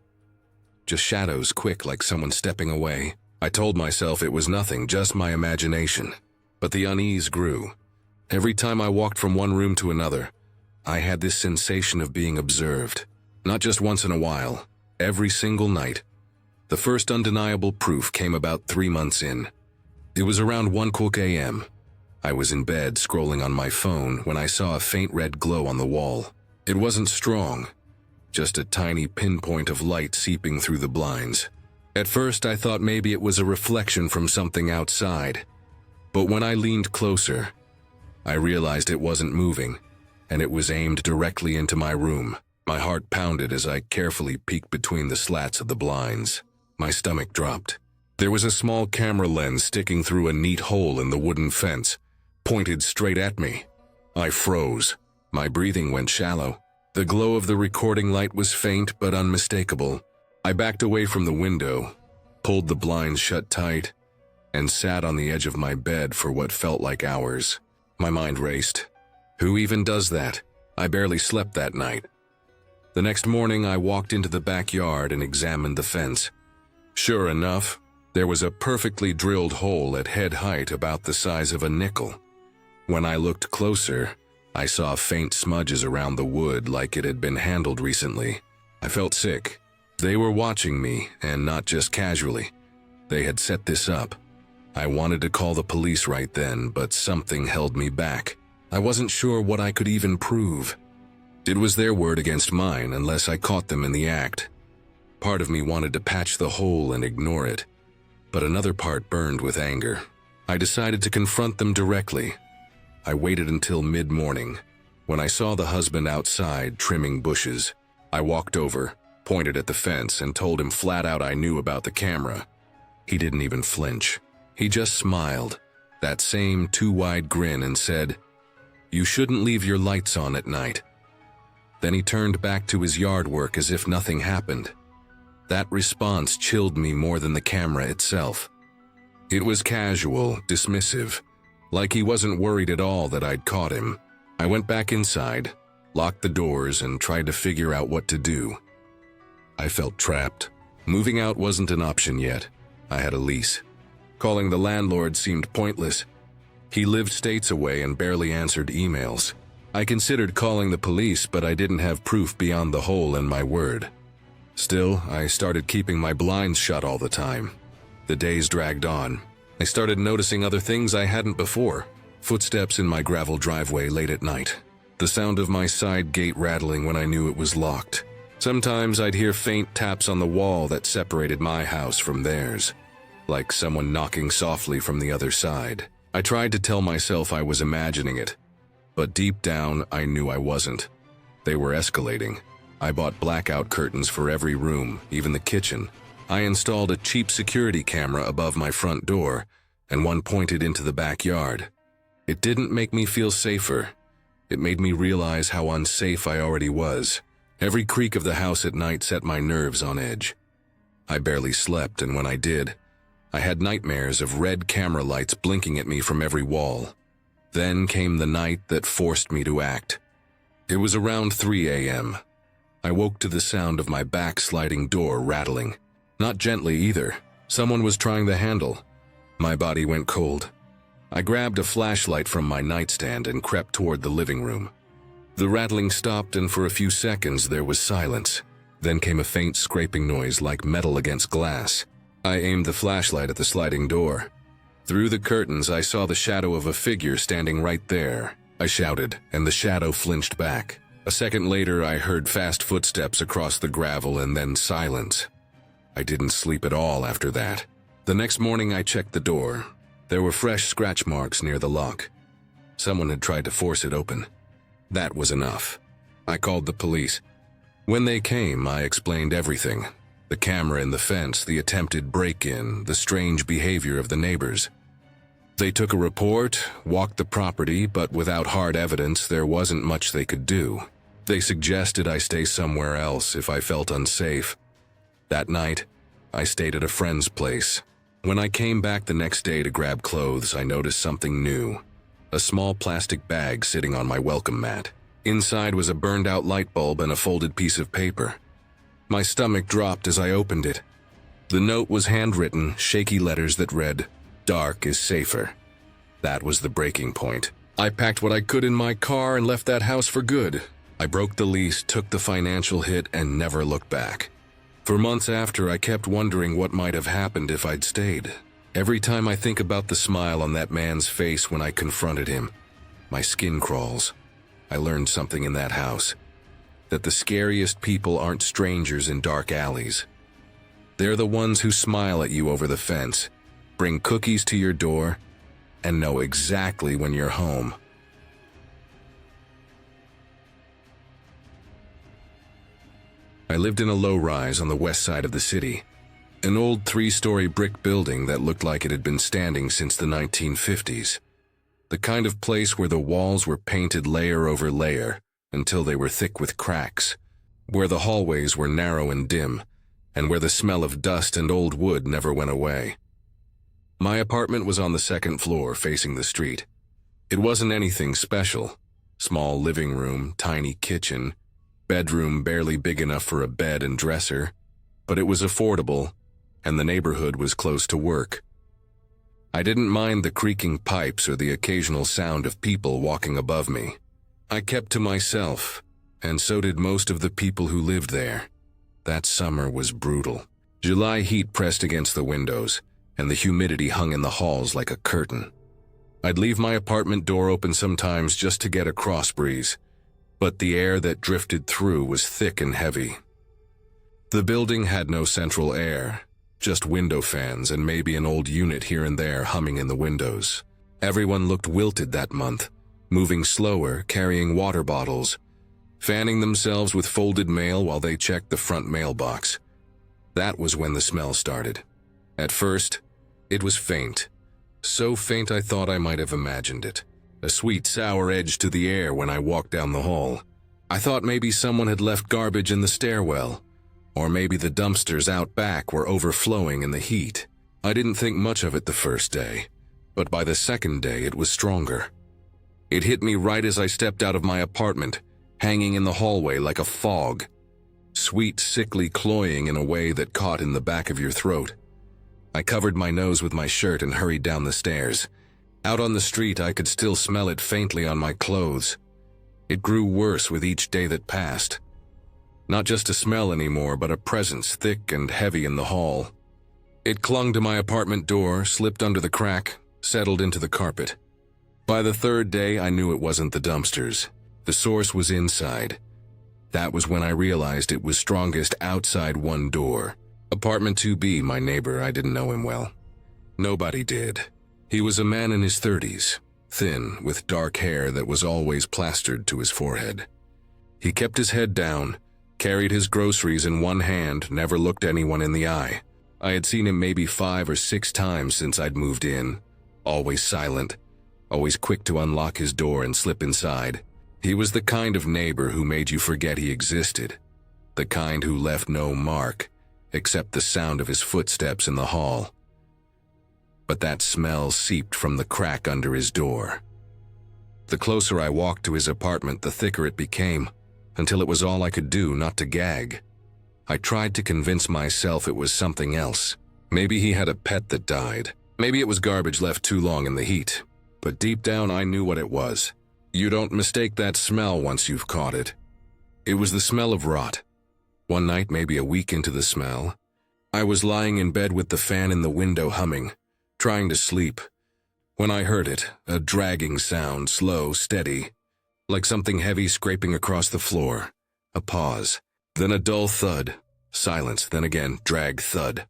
[SPEAKER 1] Just shadows, quick, like someone stepping away. I told myself it was nothing, just my imagination. But the unease grew. Every time I walked from one room to another, I had this sensation of being observed. Not just once in a while, every single night. The first undeniable proof came about 3 months in. It was around 1 a.m. I was in bed scrolling on my phone when I saw a faint red glow on the wall. It wasn't strong, just a tiny pinpoint of light seeping through the blinds. At first, I thought maybe it was a reflection from something outside. But when I leaned closer, I realized it wasn't moving, and it was aimed directly into my room. My heart pounded as I carefully peeked between the slats of the blinds. My stomach dropped. There was a small camera lens sticking through a neat hole in the wooden fence, pointed straight at me. I froze. My breathing went shallow. The glow of the recording light was faint but unmistakable. I backed away from the window, pulled the blinds shut tight, and sat on the edge of my bed for what felt like hours. My mind raced. Who even does that? I barely slept that night. The next morning, I walked into the backyard and examined the fence. Sure enough, There was a perfectly drilled hole at head height about the size of a nickel. When I looked closer, I saw faint smudges around the wood like it had been handled recently. I felt sick. They were watching me, and not just casually. They had set this up. I wanted to call the police right then, but something held me back. I wasn't sure what I could even prove. It was their word against mine unless I caught them in the act. Part of me wanted to patch the hole and ignore it, but another part burned with anger. I decided to confront them directly. I waited until mid-morning. When I saw the husband outside trimming bushes, I walked over, pointed at the fence, and told him flat out I knew about the camera. He didn't even flinch. He just smiled, that same too-wide grin, and said, "You shouldn't leave your lights on at night." Then he turned back to his yard work as if nothing happened. That response chilled me more than the camera itself. It was casual, dismissive, like he wasn't worried at all that I'd caught him. I went back inside, locked the doors, and tried to figure out what to do. I felt trapped. Moving out wasn't an option yet. I had a lease. Calling the landlord seemed pointless. He lived states away and barely answered emails. I considered calling the police, but I didn't have proof beyond the hole in my word. Still, I started keeping my blinds shut all the time. The days dragged on. I started noticing other things I hadn't before. Footsteps in my gravel driveway late at night. The sound of my side gate rattling when I knew it was locked. Sometimes I'd hear faint taps on the wall that separated my house from theirs, like someone knocking softly from the other side. I tried to tell myself I was imagining it, but deep down I knew I wasn't. They were escalating. I bought blackout curtains for every room, even the kitchen. I installed a cheap security camera above my front door, and one pointed into the backyard. It didn't make me feel safer. It made me realize how unsafe I already was. Every creak of the house at night set my nerves on edge. I barely slept, and when I did, I had nightmares of red camera lights blinking at me from every wall. Then came the night that forced me to act. It was around 3 a.m. I woke to the sound of my back-sliding door rattling. Not gently either. Someone was trying the handle. My body went cold. I grabbed a flashlight from my nightstand and crept toward the living room. The rattling stopped, and for a few seconds there was silence. Then came a faint scraping noise like metal against glass. I aimed the flashlight at the sliding door. Through the curtains, I saw the shadow of a figure standing right there. I shouted, and the shadow flinched back. A second later, I heard fast footsteps across the gravel and then silence. I didn't sleep at all after that. The next morning, I checked the door. There were fresh scratch marks near the lock. Someone had tried to force it open. That was enough. I called the police. When they came, I explained everything. The camera in the fence, the attempted break-in, the strange behavior of the neighbors. They took a report, walked the property, but without hard evidence, there wasn't much they could do. They suggested I stay somewhere else if I felt unsafe. That night, I stayed at a friend's place. When I came back the next day to grab clothes, I noticed something new. A small plastic bag sitting on my welcome mat. Inside was a burned-out light bulb and a folded piece of paper. My stomach dropped as I opened it. The note was handwritten, shaky letters that read, "Dark is safer." That was the breaking point. I packed what I could in my car and left that house for good. I broke the lease, took the financial hit, and never looked back. For months after, I kept wondering what might have happened if I'd stayed. Every time I think about the smile on that man's face when I confronted him, my skin crawls. I learned something in that house. That the scariest people aren't strangers in dark alleys. They're the ones who smile at you over the fence, bring cookies to your door, and know exactly when you're home. I lived in a low-rise on the west side of the city. An old 3-story brick building that looked like it had been standing since the 1950s. The kind of place where the walls were painted layer over layer until they were thick with cracks, where the hallways were narrow and dim, and where the smell of dust and old wood never went away. My apartment was on the second floor, facing the street. It wasn't anything special. Small living room, tiny kitchen, bedroom barely big enough for a bed and dresser, but it was affordable, and the neighborhood was close to work. I didn't mind the creaking pipes or the occasional sound of people walking above me. I kept to myself, and so did most of the people who lived there. That summer was brutal. July heat pressed against the windows, and the humidity hung in the halls like a curtain. I'd leave my apartment door open sometimes just to get a cross breeze, but the air that drifted through was thick and heavy. The building had no central air, just window fans and maybe an old unit here and there humming in the windows. Everyone looked wilted that month, moving slower, carrying water bottles, fanning themselves with folded mail while they checked the front mailbox. That was when the smell started. At first, it was faint. So faint I thought I might have imagined it. A sweet, sour edge to the air when I walked down the hall. I thought maybe someone had left garbage in the stairwell, or maybe the dumpsters out back were overflowing in the heat. I didn't think much of it the first day, but by the second day it was stronger. It hit me right as I stepped out of my apartment, hanging in the hallway like a fog. Sweet, sickly cloying in a way that caught in the back of your throat. I covered my nose with my shirt and hurried down the stairs. Out on the street I could still smell it faintly on my clothes. It grew worse with each day that passed. Not just a smell anymore, but a presence thick and heavy in the hall. It clung to my apartment door, slipped under the crack, settled into the carpet. By the third day, I knew it wasn't the dumpsters. The source was inside. That was when I realized it was strongest outside one door. Apartment 2B, my neighbor, I didn't know him well. Nobody did. He was a man in his 30s, thin, with dark hair that was always plastered to his forehead. He kept his head down, carried his groceries in one hand, never looked anyone in the eye. I had seen him maybe 5 or 6 times since I'd moved in. Always silent, always quick to unlock his door and slip inside. He was the kind of neighbor who made you forget he existed. The kind who left no mark, except the sound of his footsteps in the hall. But that smell seeped from the crack under his door. The closer I walked to his apartment, the thicker it became, until it was all I could do not to gag. I tried to convince myself it was something else. Maybe he had a pet that died. Maybe it was garbage left too long in the heat. But deep down I knew what it was. You don't mistake that smell once you've caught it. It was the smell of rot. One night, maybe a week into the smell, I was lying in bed with the fan in the window humming, trying to sleep, when I heard it, a dragging sound, slow, steady, like something heavy scraping across the floor. A pause, then a dull thud, silence, then again, drag thud.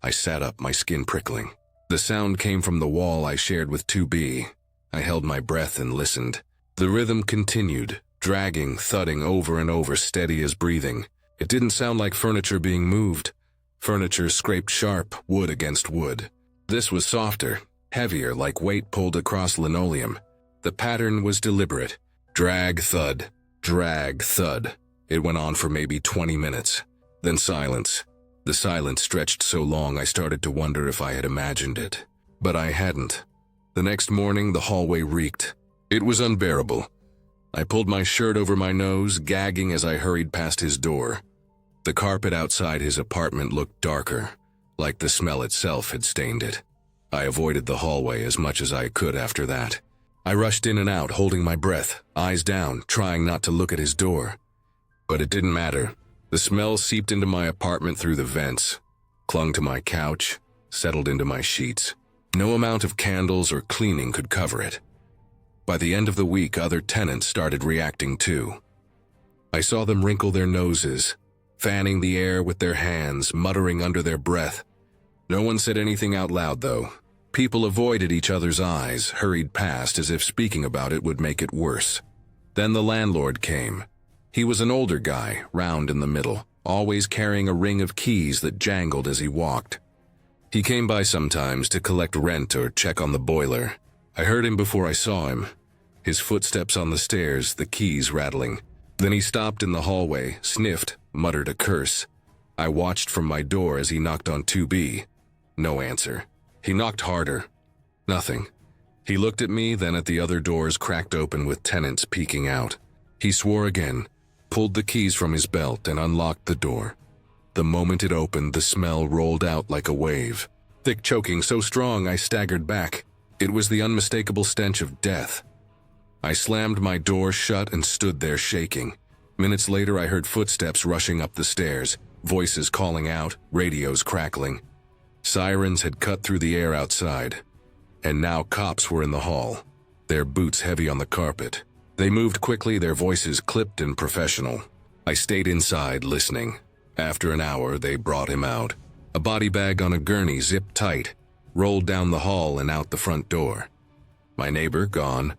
[SPEAKER 1] I sat up, my skin prickling. The sound came from the wall I shared with 2B. I held my breath and listened. The rhythm continued, dragging, thudding over and over, steady as breathing. It didn't sound like furniture being moved. Furniture scraped sharp, wood against wood. This was softer, heavier, like weight pulled across linoleum. The pattern was deliberate. Drag, thud, drag, thud. It went on for maybe 20 minutes. Then silence. The silence stretched so long I started to wonder if I had imagined it. But I hadn't. The next morning, the hallway reeked. It was unbearable. I pulled my shirt over my nose, gagging as I hurried past his door. The carpet outside his apartment looked darker, like the smell itself had stained it. I avoided the hallway as much as I could after that. I rushed in and out, holding my breath, eyes down, trying not to look at his door. But it didn't matter. The smell seeped into my apartment through the vents, clung to my couch, settled into my sheets. No amount of candles or cleaning could cover it. By the end of the week, other tenants started reacting too. I saw them wrinkle their noses, fanning the air with their hands, muttering under their breath. No one said anything out loud, though. People avoided each other's eyes, hurried past as if speaking about it would make it worse. Then the landlord came. He was an older guy, round in the middle, always carrying a ring of keys that jangled as he walked. He came by sometimes to collect rent or check on the boiler. I heard him before I saw him. His footsteps on the stairs, the keys rattling. Then he stopped in the hallway, sniffed, muttered a curse. I watched from my door as he knocked on 2B. No answer. He knocked harder. Nothing. He looked at me, then at the other doors cracked open with tenants peeking out. He swore again, pulled the keys from his belt and unlocked the door. The moment it opened, the smell rolled out like a wave. Thick choking so strong I staggered back. It was the unmistakable stench of death. I slammed my door shut and stood there shaking. Minutes later I heard footsteps rushing up the stairs, voices calling out, radios crackling. Sirens had cut through the air outside. And now cops were in the hall, their boots heavy on the carpet. They moved quickly, their voices clipped and professional. I stayed inside, listening. After an hour, they brought him out. A body bag on a gurney, zipped tight, rolled down the hall and out the front door. My neighbor, gone,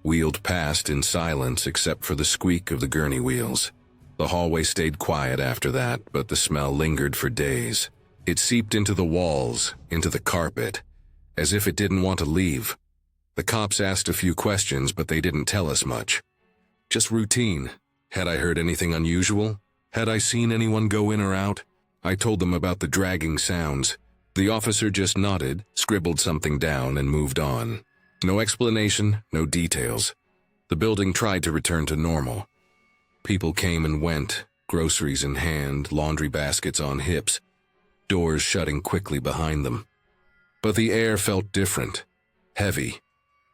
[SPEAKER 1] wheeled past in silence except for the squeak of the gurney wheels. The hallway stayed quiet after that, but the smell lingered for days. It seeped into the walls, into the carpet, as if it didn't want to leave. The cops asked a few questions, but they didn't tell us much. Just routine. Had I heard anything unusual? Had I seen anyone go in or out? I told them about the dragging sounds. The officer just nodded, scribbled something down, and moved on. No explanation, no details. The building tried to return to normal. People came and went, groceries in hand, laundry baskets on hips, doors shutting quickly behind them. But the air felt different, heavy.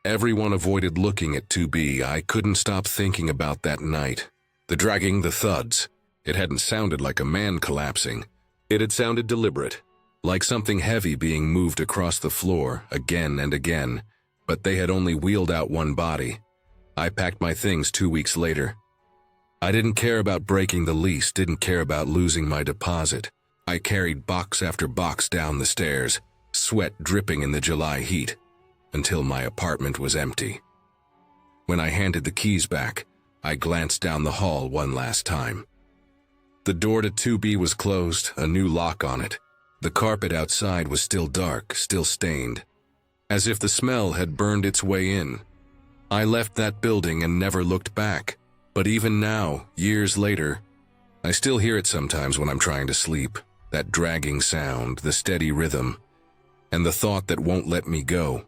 [SPEAKER 1] Everyone avoided looking at 2B. I couldn't stop thinking about that night. The dragging, the thuds. It hadn't sounded like a man collapsing. It had sounded deliberate, like something heavy being moved across the floor again and again, but they had only wheeled out one body. I packed my things 2 weeks later. I didn't care about breaking the lease, didn't care about losing my deposit. I carried box after box down the stairs, sweat dripping in the July heat, until my apartment was empty. When I handed the keys back, I glanced down the hall one last time. The door to 2B was closed, a new lock on it. The carpet outside was still dark, still stained, as if the smell had burned its way in. I left that building and never looked back, but even now, years later, I still hear it sometimes when I'm trying to sleep, that dragging sound, the steady rhythm, and the thought that won't let me go.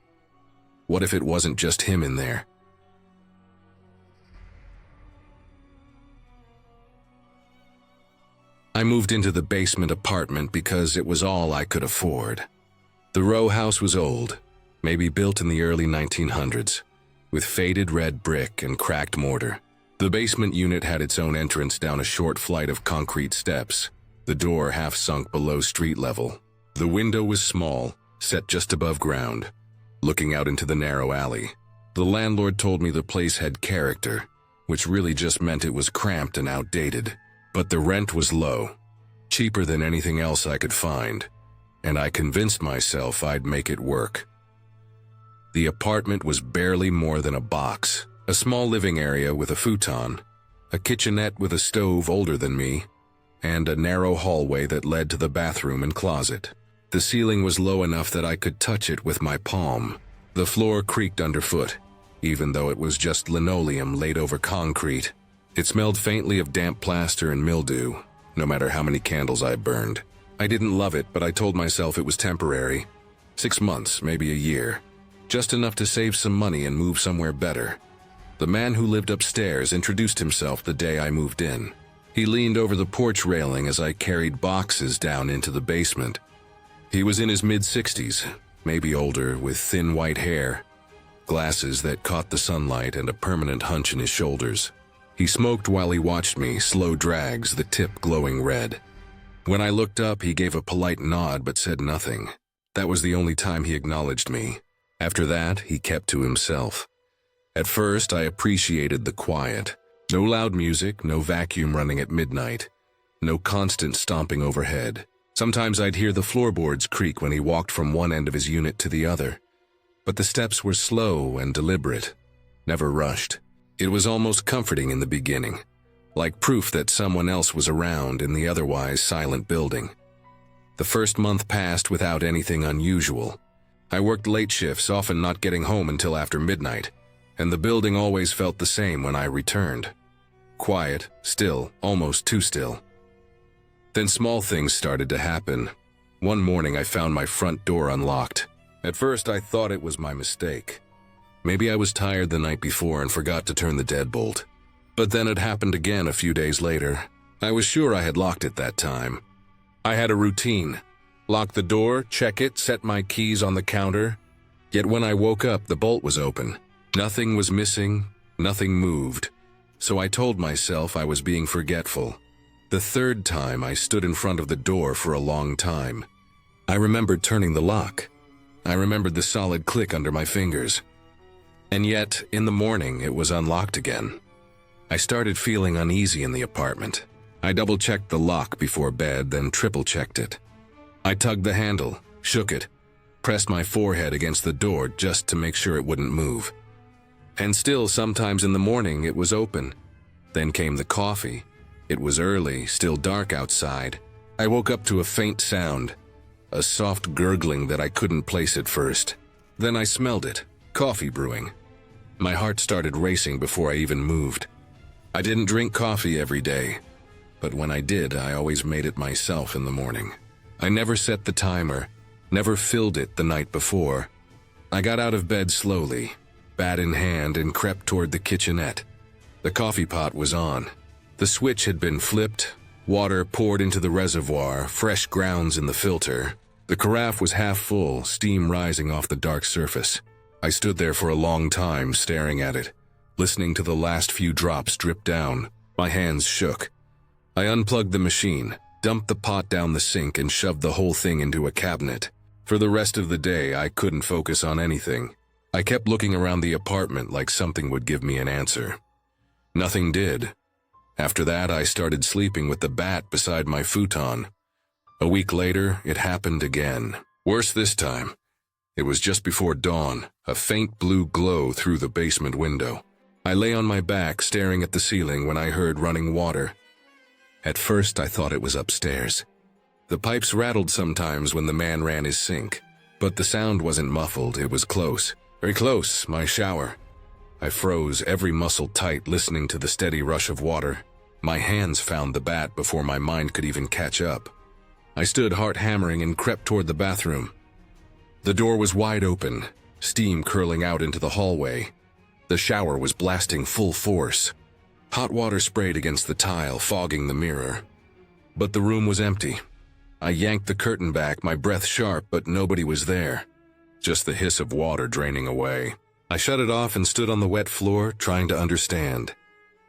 [SPEAKER 1] What if it wasn't just him in there? I moved into the basement apartment because it was all I could afford. The row house was old, maybe built in the early 1900s, with faded red brick and cracked mortar. The basement unit had its own entrance down a short flight of concrete steps, the door half sunk below street level. The window was small, set just above ground, looking out into the narrow alley. The landlord told me the place had character, which really just meant it was cramped and outdated. But the rent was low, cheaper than anything else I could find, and I convinced myself I'd make it work. The apartment was barely more than a box, a small living area with a futon, a kitchenette with a stove older than me, and a narrow hallway that led to the bathroom and closet. The ceiling was low enough that I could touch it with my palm. The floor creaked underfoot, even though it was just linoleum laid over concrete. It smelled faintly of damp plaster and mildew, no matter how many candles I burned. I didn't love it, but I told myself it was temporary. 6 months, maybe a year. Just enough to save some money and move somewhere better. The man who lived upstairs introduced himself the day I moved in. He leaned over the porch railing as I carried boxes down into the basement. He was in his mid-60s, maybe older, with thin white hair, glasses that caught the sunlight, and a permanent hunch in his shoulders. He smoked while he watched me, slow drags, the tip glowing red. When I looked up, he gave a polite nod but said nothing. That was the only time he acknowledged me. After that, he kept to himself. At first, I appreciated the quiet. No loud music, no vacuum running at midnight, no constant stomping overhead. Sometimes I'd hear the floorboards creak when he walked from one end of his unit to the other. But the steps were slow and deliberate, never rushed. It was almost comforting in the beginning, like proof that someone else was around in the otherwise silent building. The first month passed without anything unusual. I worked late shifts, often not getting home until after midnight, and the building always felt the same when I returned. Quiet, still, almost too still. Then small things started to happen. One morning I found my front door unlocked. At first I thought it was my mistake. Maybe I was tired the night before and forgot to turn the deadbolt. But then it happened again a few days later. I was sure I had locked it that time. I had a routine. Lock the door, check it, set my keys on the counter. Yet when I woke up, the bolt was open. Nothing was missing, nothing moved. So I told myself I was being forgetful. The third time, I stood in front of the door for a long time. I remembered turning the lock. I remembered the solid click under my fingers. And yet, in the morning, it was unlocked again. I started feeling uneasy in the apartment. I double-checked the lock before bed, then triple-checked it. I tugged the handle, shook it, pressed my forehead against the door just to make sure it wouldn't move. And still, sometimes in the morning, it was open. Then came the coffee. It was early, still dark outside. I woke up to a faint sound, a soft gurgling that I couldn't place at first. Then I smelled it, coffee brewing. My heart started racing before I even moved. I didn't drink coffee every day, but when I did, I always made it myself in the morning. I never set the timer, never filled it the night before. I got out of bed slowly, bat in hand, and crept toward the kitchenette. The coffee pot was on. The switch had been flipped, water poured into the reservoir, fresh grounds in the filter. The carafe was half full, steam rising off the dark surface. I stood there for a long time, staring at it, listening to the last few drops drip down. My hands shook. I unplugged the machine, dumped the pot down the sink, and shoved the whole thing into a cabinet. For the rest of the day, I couldn't focus on anything. I kept looking around the apartment like something would give me an answer. Nothing did. After that, I started sleeping with the bat beside my futon. A week later, it happened again. Worse this time. It was just before dawn, a faint blue glow through the basement window. I lay on my back, staring at the ceiling, when I heard running water. At first, I thought it was upstairs. The pipes rattled sometimes when the man ran his sink, but the sound wasn't muffled, it was close. Very close, my shower. I froze, every muscle tight, listening to the steady rush of water. My hands found the bat before my mind could even catch up. I stood heart hammering and crept toward the bathroom. The door was wide open, steam curling out into the hallway. The shower was blasting full force. Hot water sprayed against the tile, fogging the mirror. But the room was empty. I yanked the curtain back, my breath sharp, but nobody was there. Just the hiss of water draining away. I shut it off and stood on the wet floor, trying to understand.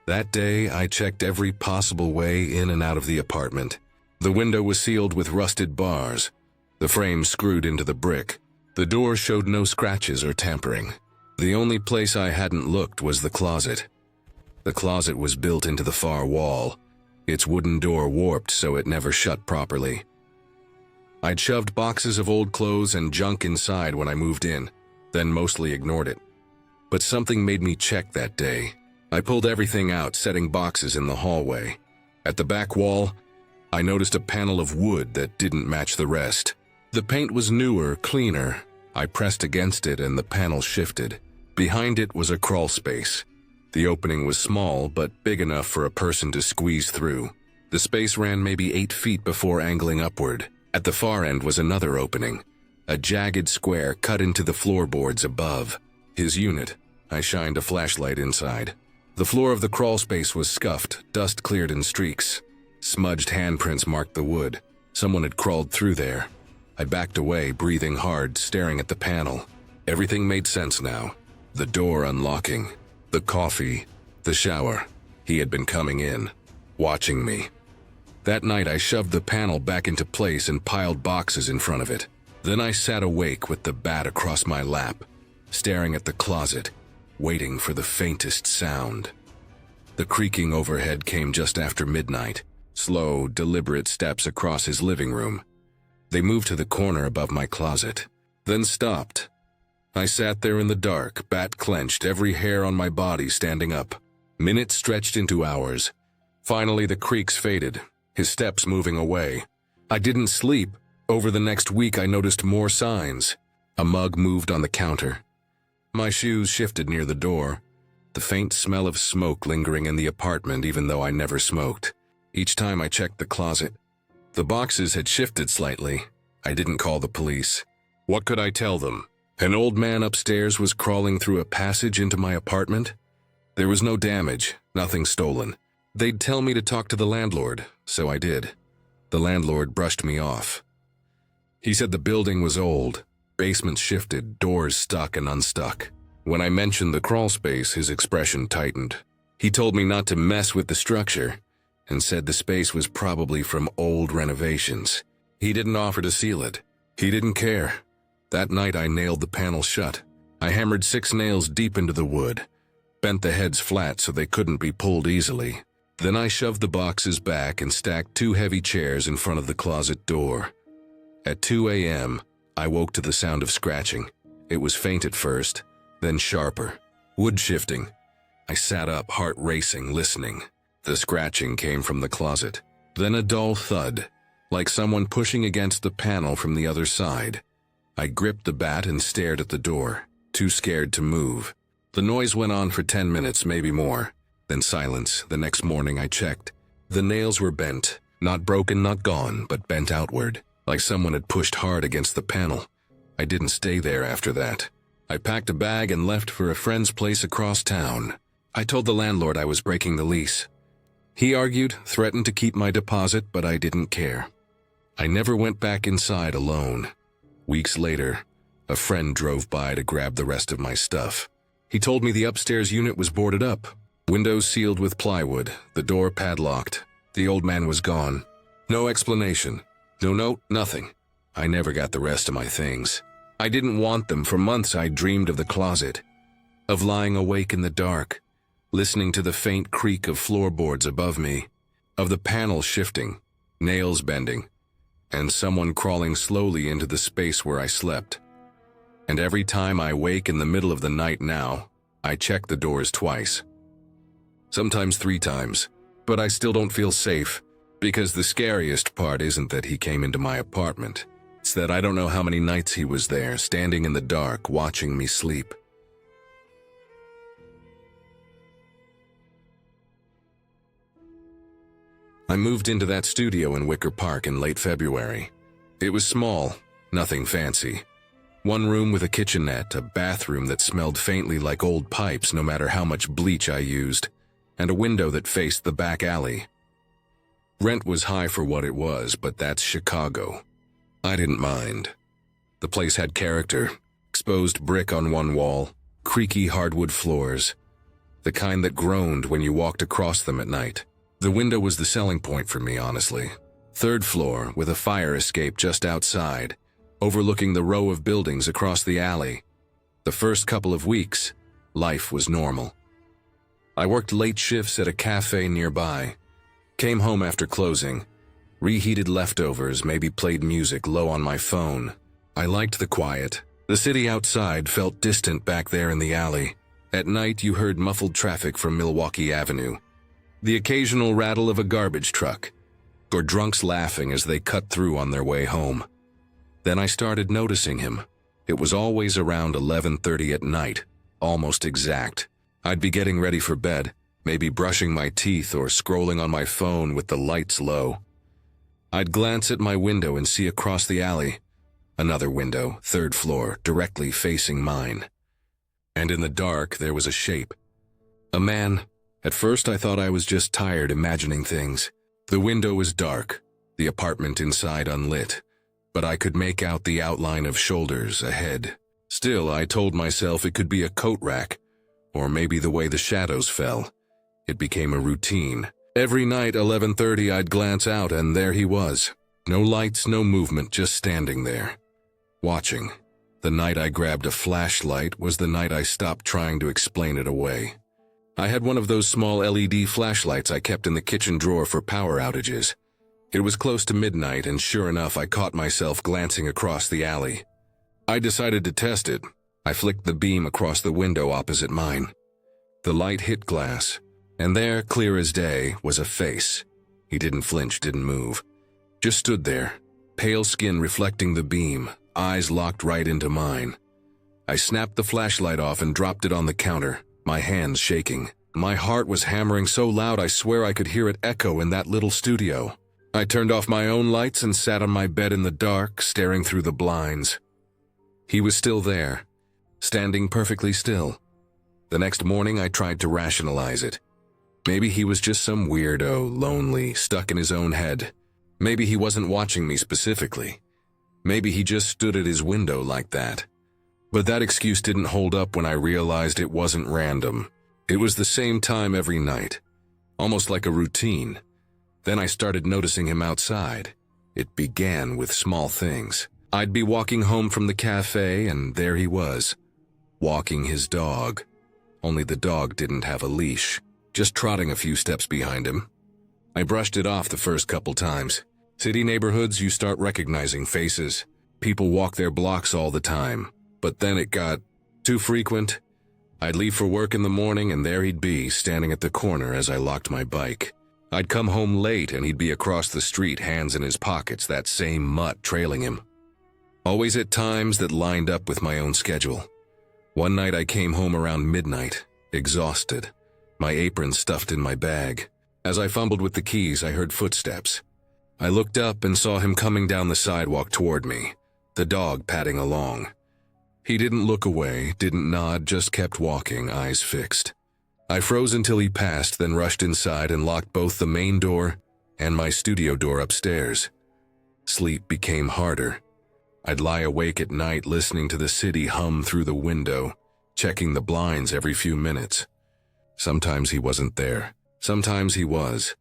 [SPEAKER 1] That day, I checked every possible way in and out of the apartment. The window was sealed with rusted bars, the frame screwed into the brick. The door showed no scratches or tampering. The only place I hadn't looked was the closet. The closet was built into the far wall, its wooden door warped so it never shut properly. I'd shoved boxes of old clothes and junk inside when I moved in, then mostly ignored it. But something made me check that day. I pulled everything out, setting boxes in the hallway. At the back wall, I noticed a panel of wood that didn't match the rest. The paint was newer, cleaner. I pressed against it and the panel shifted. Behind it was a crawl space. The opening was small, but big enough for a person to squeeze through. The space ran maybe 8 feet before angling upward. At the far end was another opening, a jagged square cut into the floorboards above. His unit. I shined a flashlight inside. The floor of the crawl space was scuffed, dust cleared in streaks. Smudged handprints marked the wood. Someone had crawled through there. I backed away, breathing hard, staring at the panel. Everything made sense now. The door unlocking, the coffee, the shower. He had been coming in, watching me. That night I shoved the panel back into place and piled boxes in front of it. Then I sat awake with the bat across my lap, staring at the closet, waiting for the faintest sound. The creaking overhead came just after midnight, slow, deliberate steps across his living room. They moved to the corner above my closet, then stopped. I sat there in the dark, bat clenched, every hair on my body standing up. Minutes stretched into hours. Finally, the creaks faded, his steps moving away. I didn't sleep. Over the next week, I noticed more signs. A mug moved on the counter. My shoes shifted near the door, the faint smell of smoke lingering in the apartment even though I never smoked. Each time I checked the closet, the boxes had shifted slightly. I didn't call the police. What could I tell them? An old man upstairs was crawling through a passage into my apartment? There was no damage, nothing stolen. They'd tell me to talk to the landlord, so I did. The landlord brushed me off. He said the building was old, basements shifted, doors stuck and unstuck. When I mentioned the crawl space, his expression tightened. He told me not to mess with the structure and said the space was probably from old renovations. He didn't offer to seal it. He didn't care. That night I nailed the panel shut. I hammered 6 nails deep into the wood, bent the heads flat so they couldn't be pulled easily. Then I shoved the boxes back and stacked 2 heavy chairs in front of the closet door. At 2 a.m., I woke to the sound of scratching. It was faint at first, then sharper. Wood shifting. I sat up, heart racing, listening. The scratching came from the closet. Then a dull thud, like someone pushing against the panel from the other side. I gripped the bat and stared at the door, too scared to move. The noise went on for 10 minutes, maybe more. Then silence. The next morning I checked. The nails were bent, not broken, not gone, but bent outward, like someone had pushed hard against the panel. I didn't stay there after that. I packed a bag and left for a friend's place across town. I told the landlord I was breaking the lease. He argued, threatened to keep my deposit, but I didn't care. I never went back inside alone. Weeks later, a friend drove by to grab the rest of my stuff. He told me the upstairs unit was boarded up, windows sealed with plywood, the door padlocked. The old man was gone. No explanation, no note, nothing. I never got the rest of my things. I didn't want them. For months I dreamed of the closet, of lying awake in the dark, listening to the faint creak of floorboards above me, of the panel shifting, nails bending, and someone crawling slowly into the space where I slept. And every time I wake in the middle of the night now, I check the doors twice. Sometimes 3 times, but I still don't feel safe, because the scariest part isn't that he came into my apartment. It's that I don't know how many nights he was there, standing in the dark, watching me sleep. I moved into that studio in Wicker Park in late February. It was small, nothing fancy. 1 room with a kitchenette, a bathroom that smelled faintly like old pipes no matter how much bleach I used, and a window that faced the back alley. Rent was high for what it was, but that's Chicago. I didn't mind. The place had character, exposed brick on one wall, creaky hardwood floors, the kind that groaned when you walked across them at night. The window was the selling point for me, honestly. 3rd floor, with a fire escape just outside, overlooking the row of buildings across the alley. The first couple of weeks, life was normal. I worked late shifts at a cafe nearby, came home after closing, reheated leftovers, maybe played music low on my phone. I liked the quiet. The city outside felt distant back there in the alley. At night, you heard muffled traffic from Milwaukee Avenue, the occasional rattle of a garbage truck, or drunks laughing as they cut through on their way home. Then I started noticing him. It was always around 11:30 at night, almost exact. I'd be getting ready for bed, maybe brushing my teeth or scrolling on my phone with the lights low. I'd glance at my window and see across the alley, another window, 3rd floor, directly facing mine. And in the dark, there was a shape. A man. At first I thought I was just tired imagining things. The window was dark, the apartment inside unlit, but I could make out the outline of shoulders ahead. Still, I told myself it could be a coat rack, or maybe the way the shadows fell. It became a routine. Every night, 11:30, I'd glance out and there he was. No lights, no movement, just standing there, watching. The night I grabbed a flashlight was the night I stopped trying to explain it away. I had one of those small LED flashlights I kept in the kitchen drawer for power outages. It was close to midnight, and sure enough, I caught myself glancing across the alley. I decided to test it. I flicked the beam across the window opposite mine. The light hit glass, and there, clear as day, was a face. He didn't flinch, didn't move. Just stood there, pale skin reflecting the beam, eyes locked right into mine. I snapped the flashlight off and dropped it on the counter, my hands shaking. My heart was hammering so loud I swear I could hear it echo in that little studio. I turned off my own lights and sat on my bed in the dark, staring through the blinds. He was still there, standing perfectly still. The next morning I tried to rationalize it. Maybe he was just some weirdo, lonely, stuck in his own head. Maybe he wasn't watching me specifically. Maybe he just stood at his window like that. But that excuse didn't hold up when I realized it wasn't random. It was the same time every night, almost like a routine. Then I started noticing him outside. It began with small things. I'd be walking home from the cafe and there he was, walking his dog. Only the dog didn't have a leash, just trotting a few steps behind him. I brushed it off the first couple times. City neighborhoods, you start recognizing faces. People walk their blocks all the time. But then it got too frequent. I'd leave for work in the morning and there he'd be, standing at the corner as I locked my bike. I'd come home late and he'd be across the street, hands in his pockets, that same mutt trailing him. Always at times that lined up with my own schedule. One night I came home around midnight, exhausted, my apron stuffed in my bag. As I fumbled with the keys, I heard footsteps. I looked up and saw him coming down the sidewalk toward me, the dog padding along. He didn't look away, didn't nod, just kept walking, eyes fixed. I froze until he passed, then rushed inside and locked both the main door and my studio door upstairs. Sleep became harder. I'd lie awake at night listening to the city hum through the window, checking the blinds every few minutes. Sometimes he wasn't there. Sometimes he was.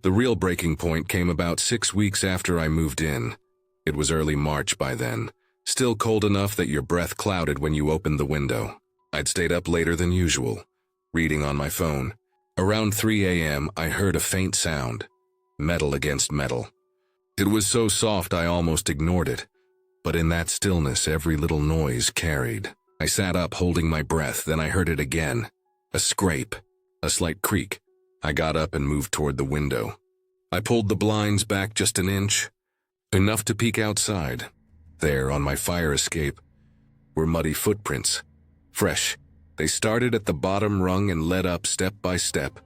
[SPEAKER 1] The real breaking point came about 6 weeks after I moved in. It was early March by then. Still cold enough that your breath clouded when you opened the window. I'd stayed up later than usual, reading on my phone. Around 3 a.m., I heard a faint sound, metal against metal. It was so soft I almost ignored it, but in that stillness every little noise carried. I sat up holding my breath, then I heard it again. A scrape, a slight creak. I got up and moved toward the window. I pulled the blinds back just an inch, enough to peek outside. There, on my fire escape, were muddy footprints. Fresh. They started at the bottom rung and led up step by step,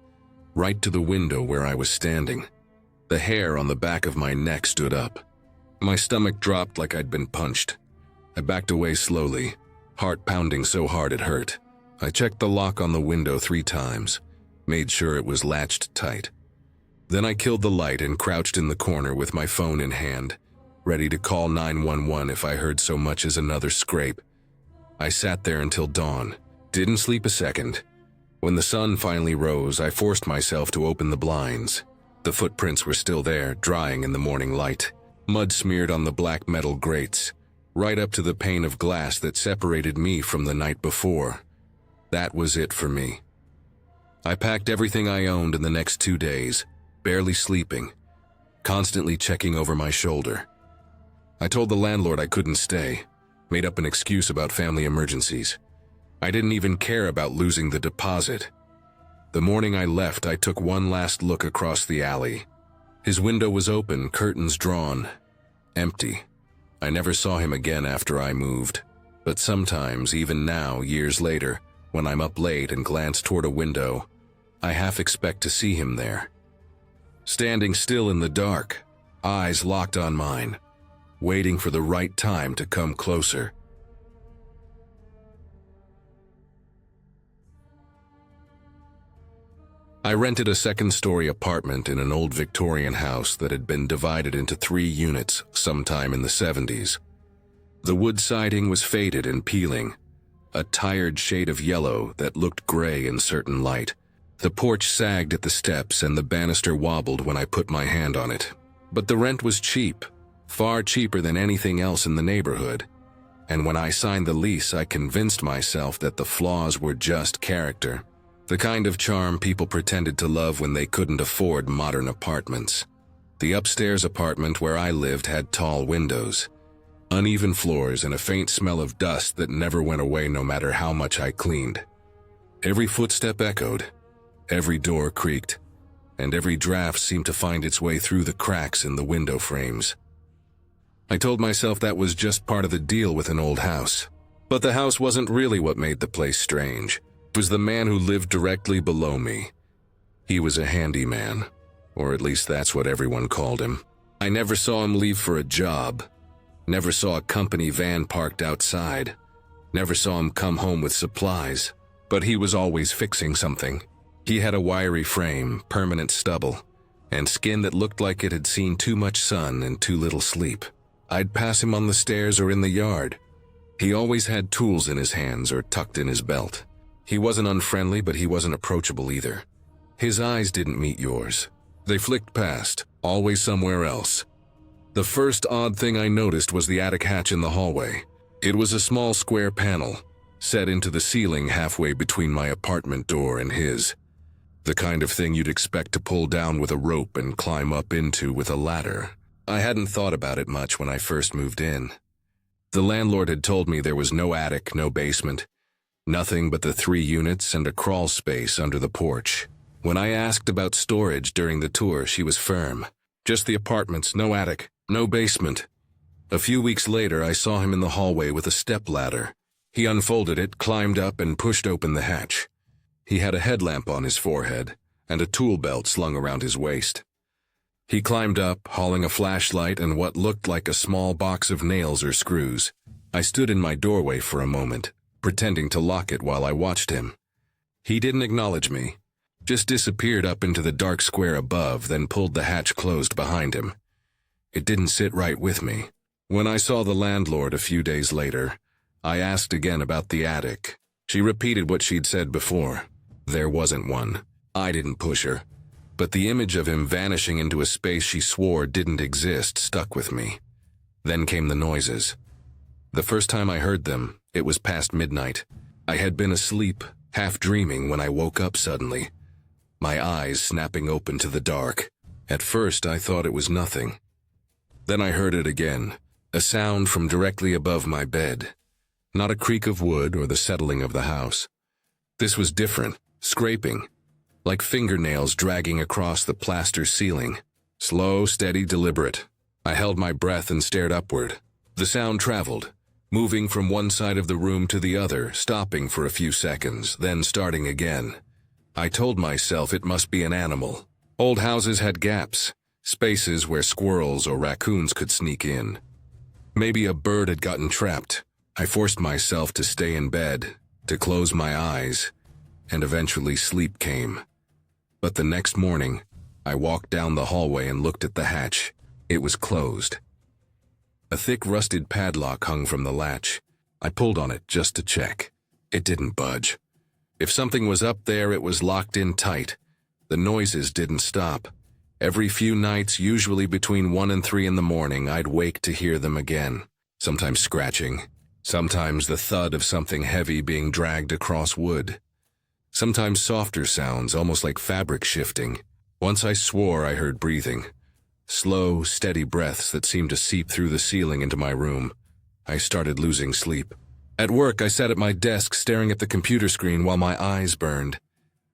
[SPEAKER 1] right to the window where I was standing. The hair on the back of my neck stood up. My stomach dropped like I'd been punched. I backed away slowly, heart pounding so hard it hurt. I checked the lock on the window 3 times, made sure it was latched tight. Then I killed the light and crouched in the corner with my phone in hand, ready to call 911 if I heard so much as another scrape. I sat there until dawn, didn't sleep a second. When the sun finally rose, I forced myself to open the blinds. The footprints were still there, drying in the morning light. Mud smeared on the black metal grates, right up to the pane of glass that separated me from the night before. That was it for me. I packed everything I owned in the next 2 days, barely sleeping, constantly checking over my shoulder. I told the landlord I couldn't stay, made up an excuse about family emergencies. I didn't even care about losing the deposit. The morning I left, I took one last look across the alley. His window was open, curtains drawn, empty. I never saw him again after I moved. But sometimes, even now, years later, when I'm up late and glance toward a window, I half expect to see him there. Standing still in the dark, eyes locked on mine, waiting for the right time to come closer. I rented a second-story apartment in an old Victorian house that had been divided into 3 units sometime in the 70s. The wood siding was faded and peeling, a tired shade of yellow that looked gray in certain light. The porch sagged at the steps and the banister wobbled when I put my hand on it. But the rent was cheap, far cheaper than anything else in the neighborhood. And when I signed the lease, I convinced myself that the flaws were just character. The kind of charm people pretended to love when they couldn't afford modern apartments. The upstairs apartment where I lived had tall windows, uneven floors, and a faint smell of dust that never went away no matter how much I cleaned. Every footstep echoed, every door creaked, and every draft seemed to find its way through the cracks in the window frames. I told myself that was just part of the deal with an old house. But the house wasn't really what made the place strange. It was the man who lived directly below me. He was a handyman, or at least that's what everyone called him. I never saw him leave for a job, never saw a company van parked outside, never saw him come home with supplies, but he was always fixing something. He had a wiry frame, permanent stubble, and skin that looked like it had seen too much sun and too little sleep. I'd pass him on the stairs or in the yard. He always had tools in his hands or tucked in his belt. He wasn't unfriendly, but he wasn't approachable either. His eyes didn't meet yours. They flicked past, always somewhere else. The first odd thing I noticed was the attic hatch in the hallway. It was a small square panel, set into the ceiling halfway between my apartment door and his. The kind of thing you'd expect to pull down with a rope and climb up into with a ladder. I hadn't thought about it much when I first moved in. The landlord had told me there was no attic, no basement, nothing but the 3 units and a crawl space under the porch. When I asked about storage during the tour, she was firm. Just the apartments, no attic, no basement. A few weeks later, I saw him in the hallway with a step ladder. He unfolded it, climbed up, and pushed open the hatch. He had a headlamp on his forehead and a tool belt slung around his waist. He climbed up, hauling a flashlight and what looked like a small box of nails or screws. I stood in my doorway for a moment, pretending to lock it while I watched him. He didn't acknowledge me, just disappeared up into the dark square above, then pulled the hatch closed behind him. It didn't sit right with me. When I saw the landlord a few days later, I asked again about the attic. She repeated what she'd said before. There wasn't one. I didn't push her. But the image of him vanishing into a space she swore didn't exist stuck with me. Then came the noises. The first time I heard them, it was past midnight. I had been asleep, half dreaming, when I woke up suddenly, my eyes snapping open to the dark. At first, I thought it was nothing. Then I heard it again, a sound from directly above my bed. Not a creak of wood or the settling of the house. This was different, scraping, like fingernails dragging across the plaster ceiling. Slow, steady, deliberate. I held my breath and stared upward. The sound traveled, moving from one side of the room to the other, stopping for a few seconds, then starting again. I told myself it must be an animal. Old houses had gaps, spaces where squirrels or raccoons could sneak in. Maybe a bird had gotten trapped. I forced myself to stay in bed, to close my eyes, and eventually sleep came. But the next morning, I walked down the hallway and looked at the hatch. It was closed. A thick rusted padlock hung from the latch. I pulled on it just to check. It didn't budge. If something was up there, it was locked in tight. The noises didn't stop. Every few nights, usually between 1 and 3 in the morning, I'd wake to hear them again. Sometimes scratching. Sometimes the thud of something heavy being dragged across wood. Sometimes softer sounds, almost like fabric shifting. Once I swore I heard breathing. Slow, steady breaths that seemed to seep through the ceiling into my room. I started losing sleep. At work, I sat at my desk staring at the computer screen while my eyes burned.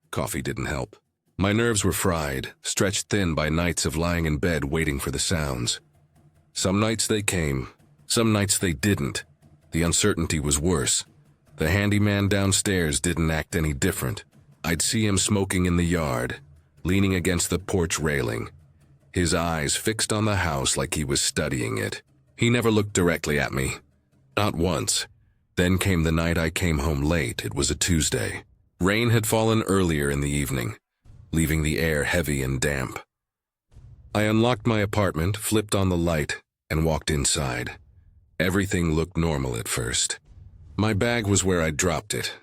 [SPEAKER 1] Coffee didn't help. My nerves were fried, stretched thin by nights of lying in bed waiting for the sounds. Some nights they came, some nights they didn't. The uncertainty was worse. The handyman downstairs didn't act any different. I'd see him smoking in the yard, leaning against the porch railing, his eyes fixed on the house like he was studying it. He never looked directly at me. Not once. Then came the night I came home late. It was a Tuesday. Rain had fallen earlier in the evening, leaving the air heavy and damp. I unlocked my apartment, flipped on the light, and walked inside. Everything looked normal at first. My bag was where I'd dropped it.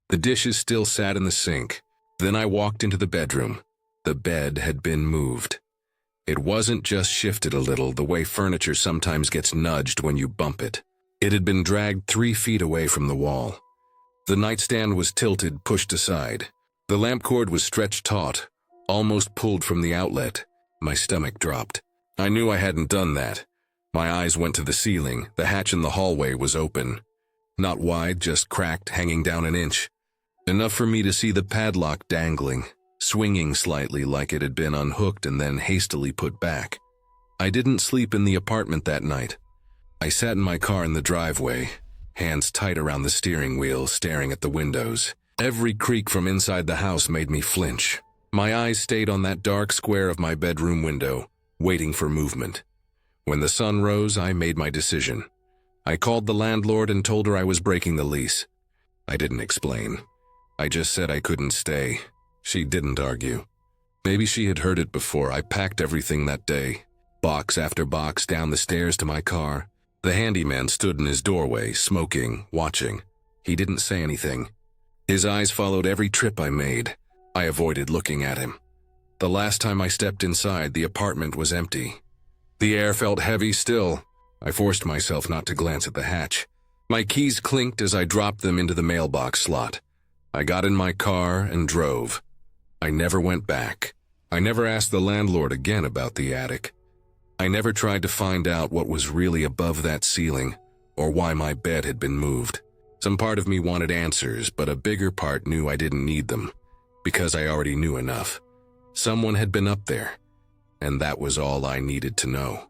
[SPEAKER 1] The dishes still sat in the sink. Then I walked into the bedroom. The bed had been moved. It wasn't just shifted a little, the way furniture sometimes gets nudged when you bump it. It had been dragged 3 feet away from the wall. The nightstand was tilted, pushed aside. The lamp cord was stretched taut, almost pulled from the outlet. My stomach dropped. I knew I hadn't done that. My eyes went to the ceiling. The hatch in the hallway was open. Not wide, just cracked, hanging down an inch. Enough for me to see the padlock dangling, swinging slightly like it had been unhooked and then hastily put back. I didn't sleep in the apartment that night. I sat in my car in the driveway, hands tight around the steering wheel, staring at the windows. Every creak from inside the house made me flinch. My eyes stayed on that dark square of my bedroom window, waiting for movement. When the sun rose, I made my decision. I called the landlord and told her I was breaking the lease. I didn't explain. I just said I couldn't stay. She didn't argue. Maybe she had heard it before. I packed everything that day, box after box, down the stairs to my car. The handyman stood in his doorway, smoking, watching. He didn't say anything. His eyes followed every trip I made. I avoided looking at him. The last time I stepped inside, the apartment was empty. The air felt heavy still. I forced myself not to glance at the hatch. My keys clinked as I dropped them into the mailbox slot. I got in my car and drove. I never went back. I never asked the landlord again about the attic. I never tried to find out what was really above that ceiling or why my bed had been moved. Some part of me wanted answers, but a bigger part knew I didn't need them because I already knew enough. Someone had been up there, and that was all I needed to know.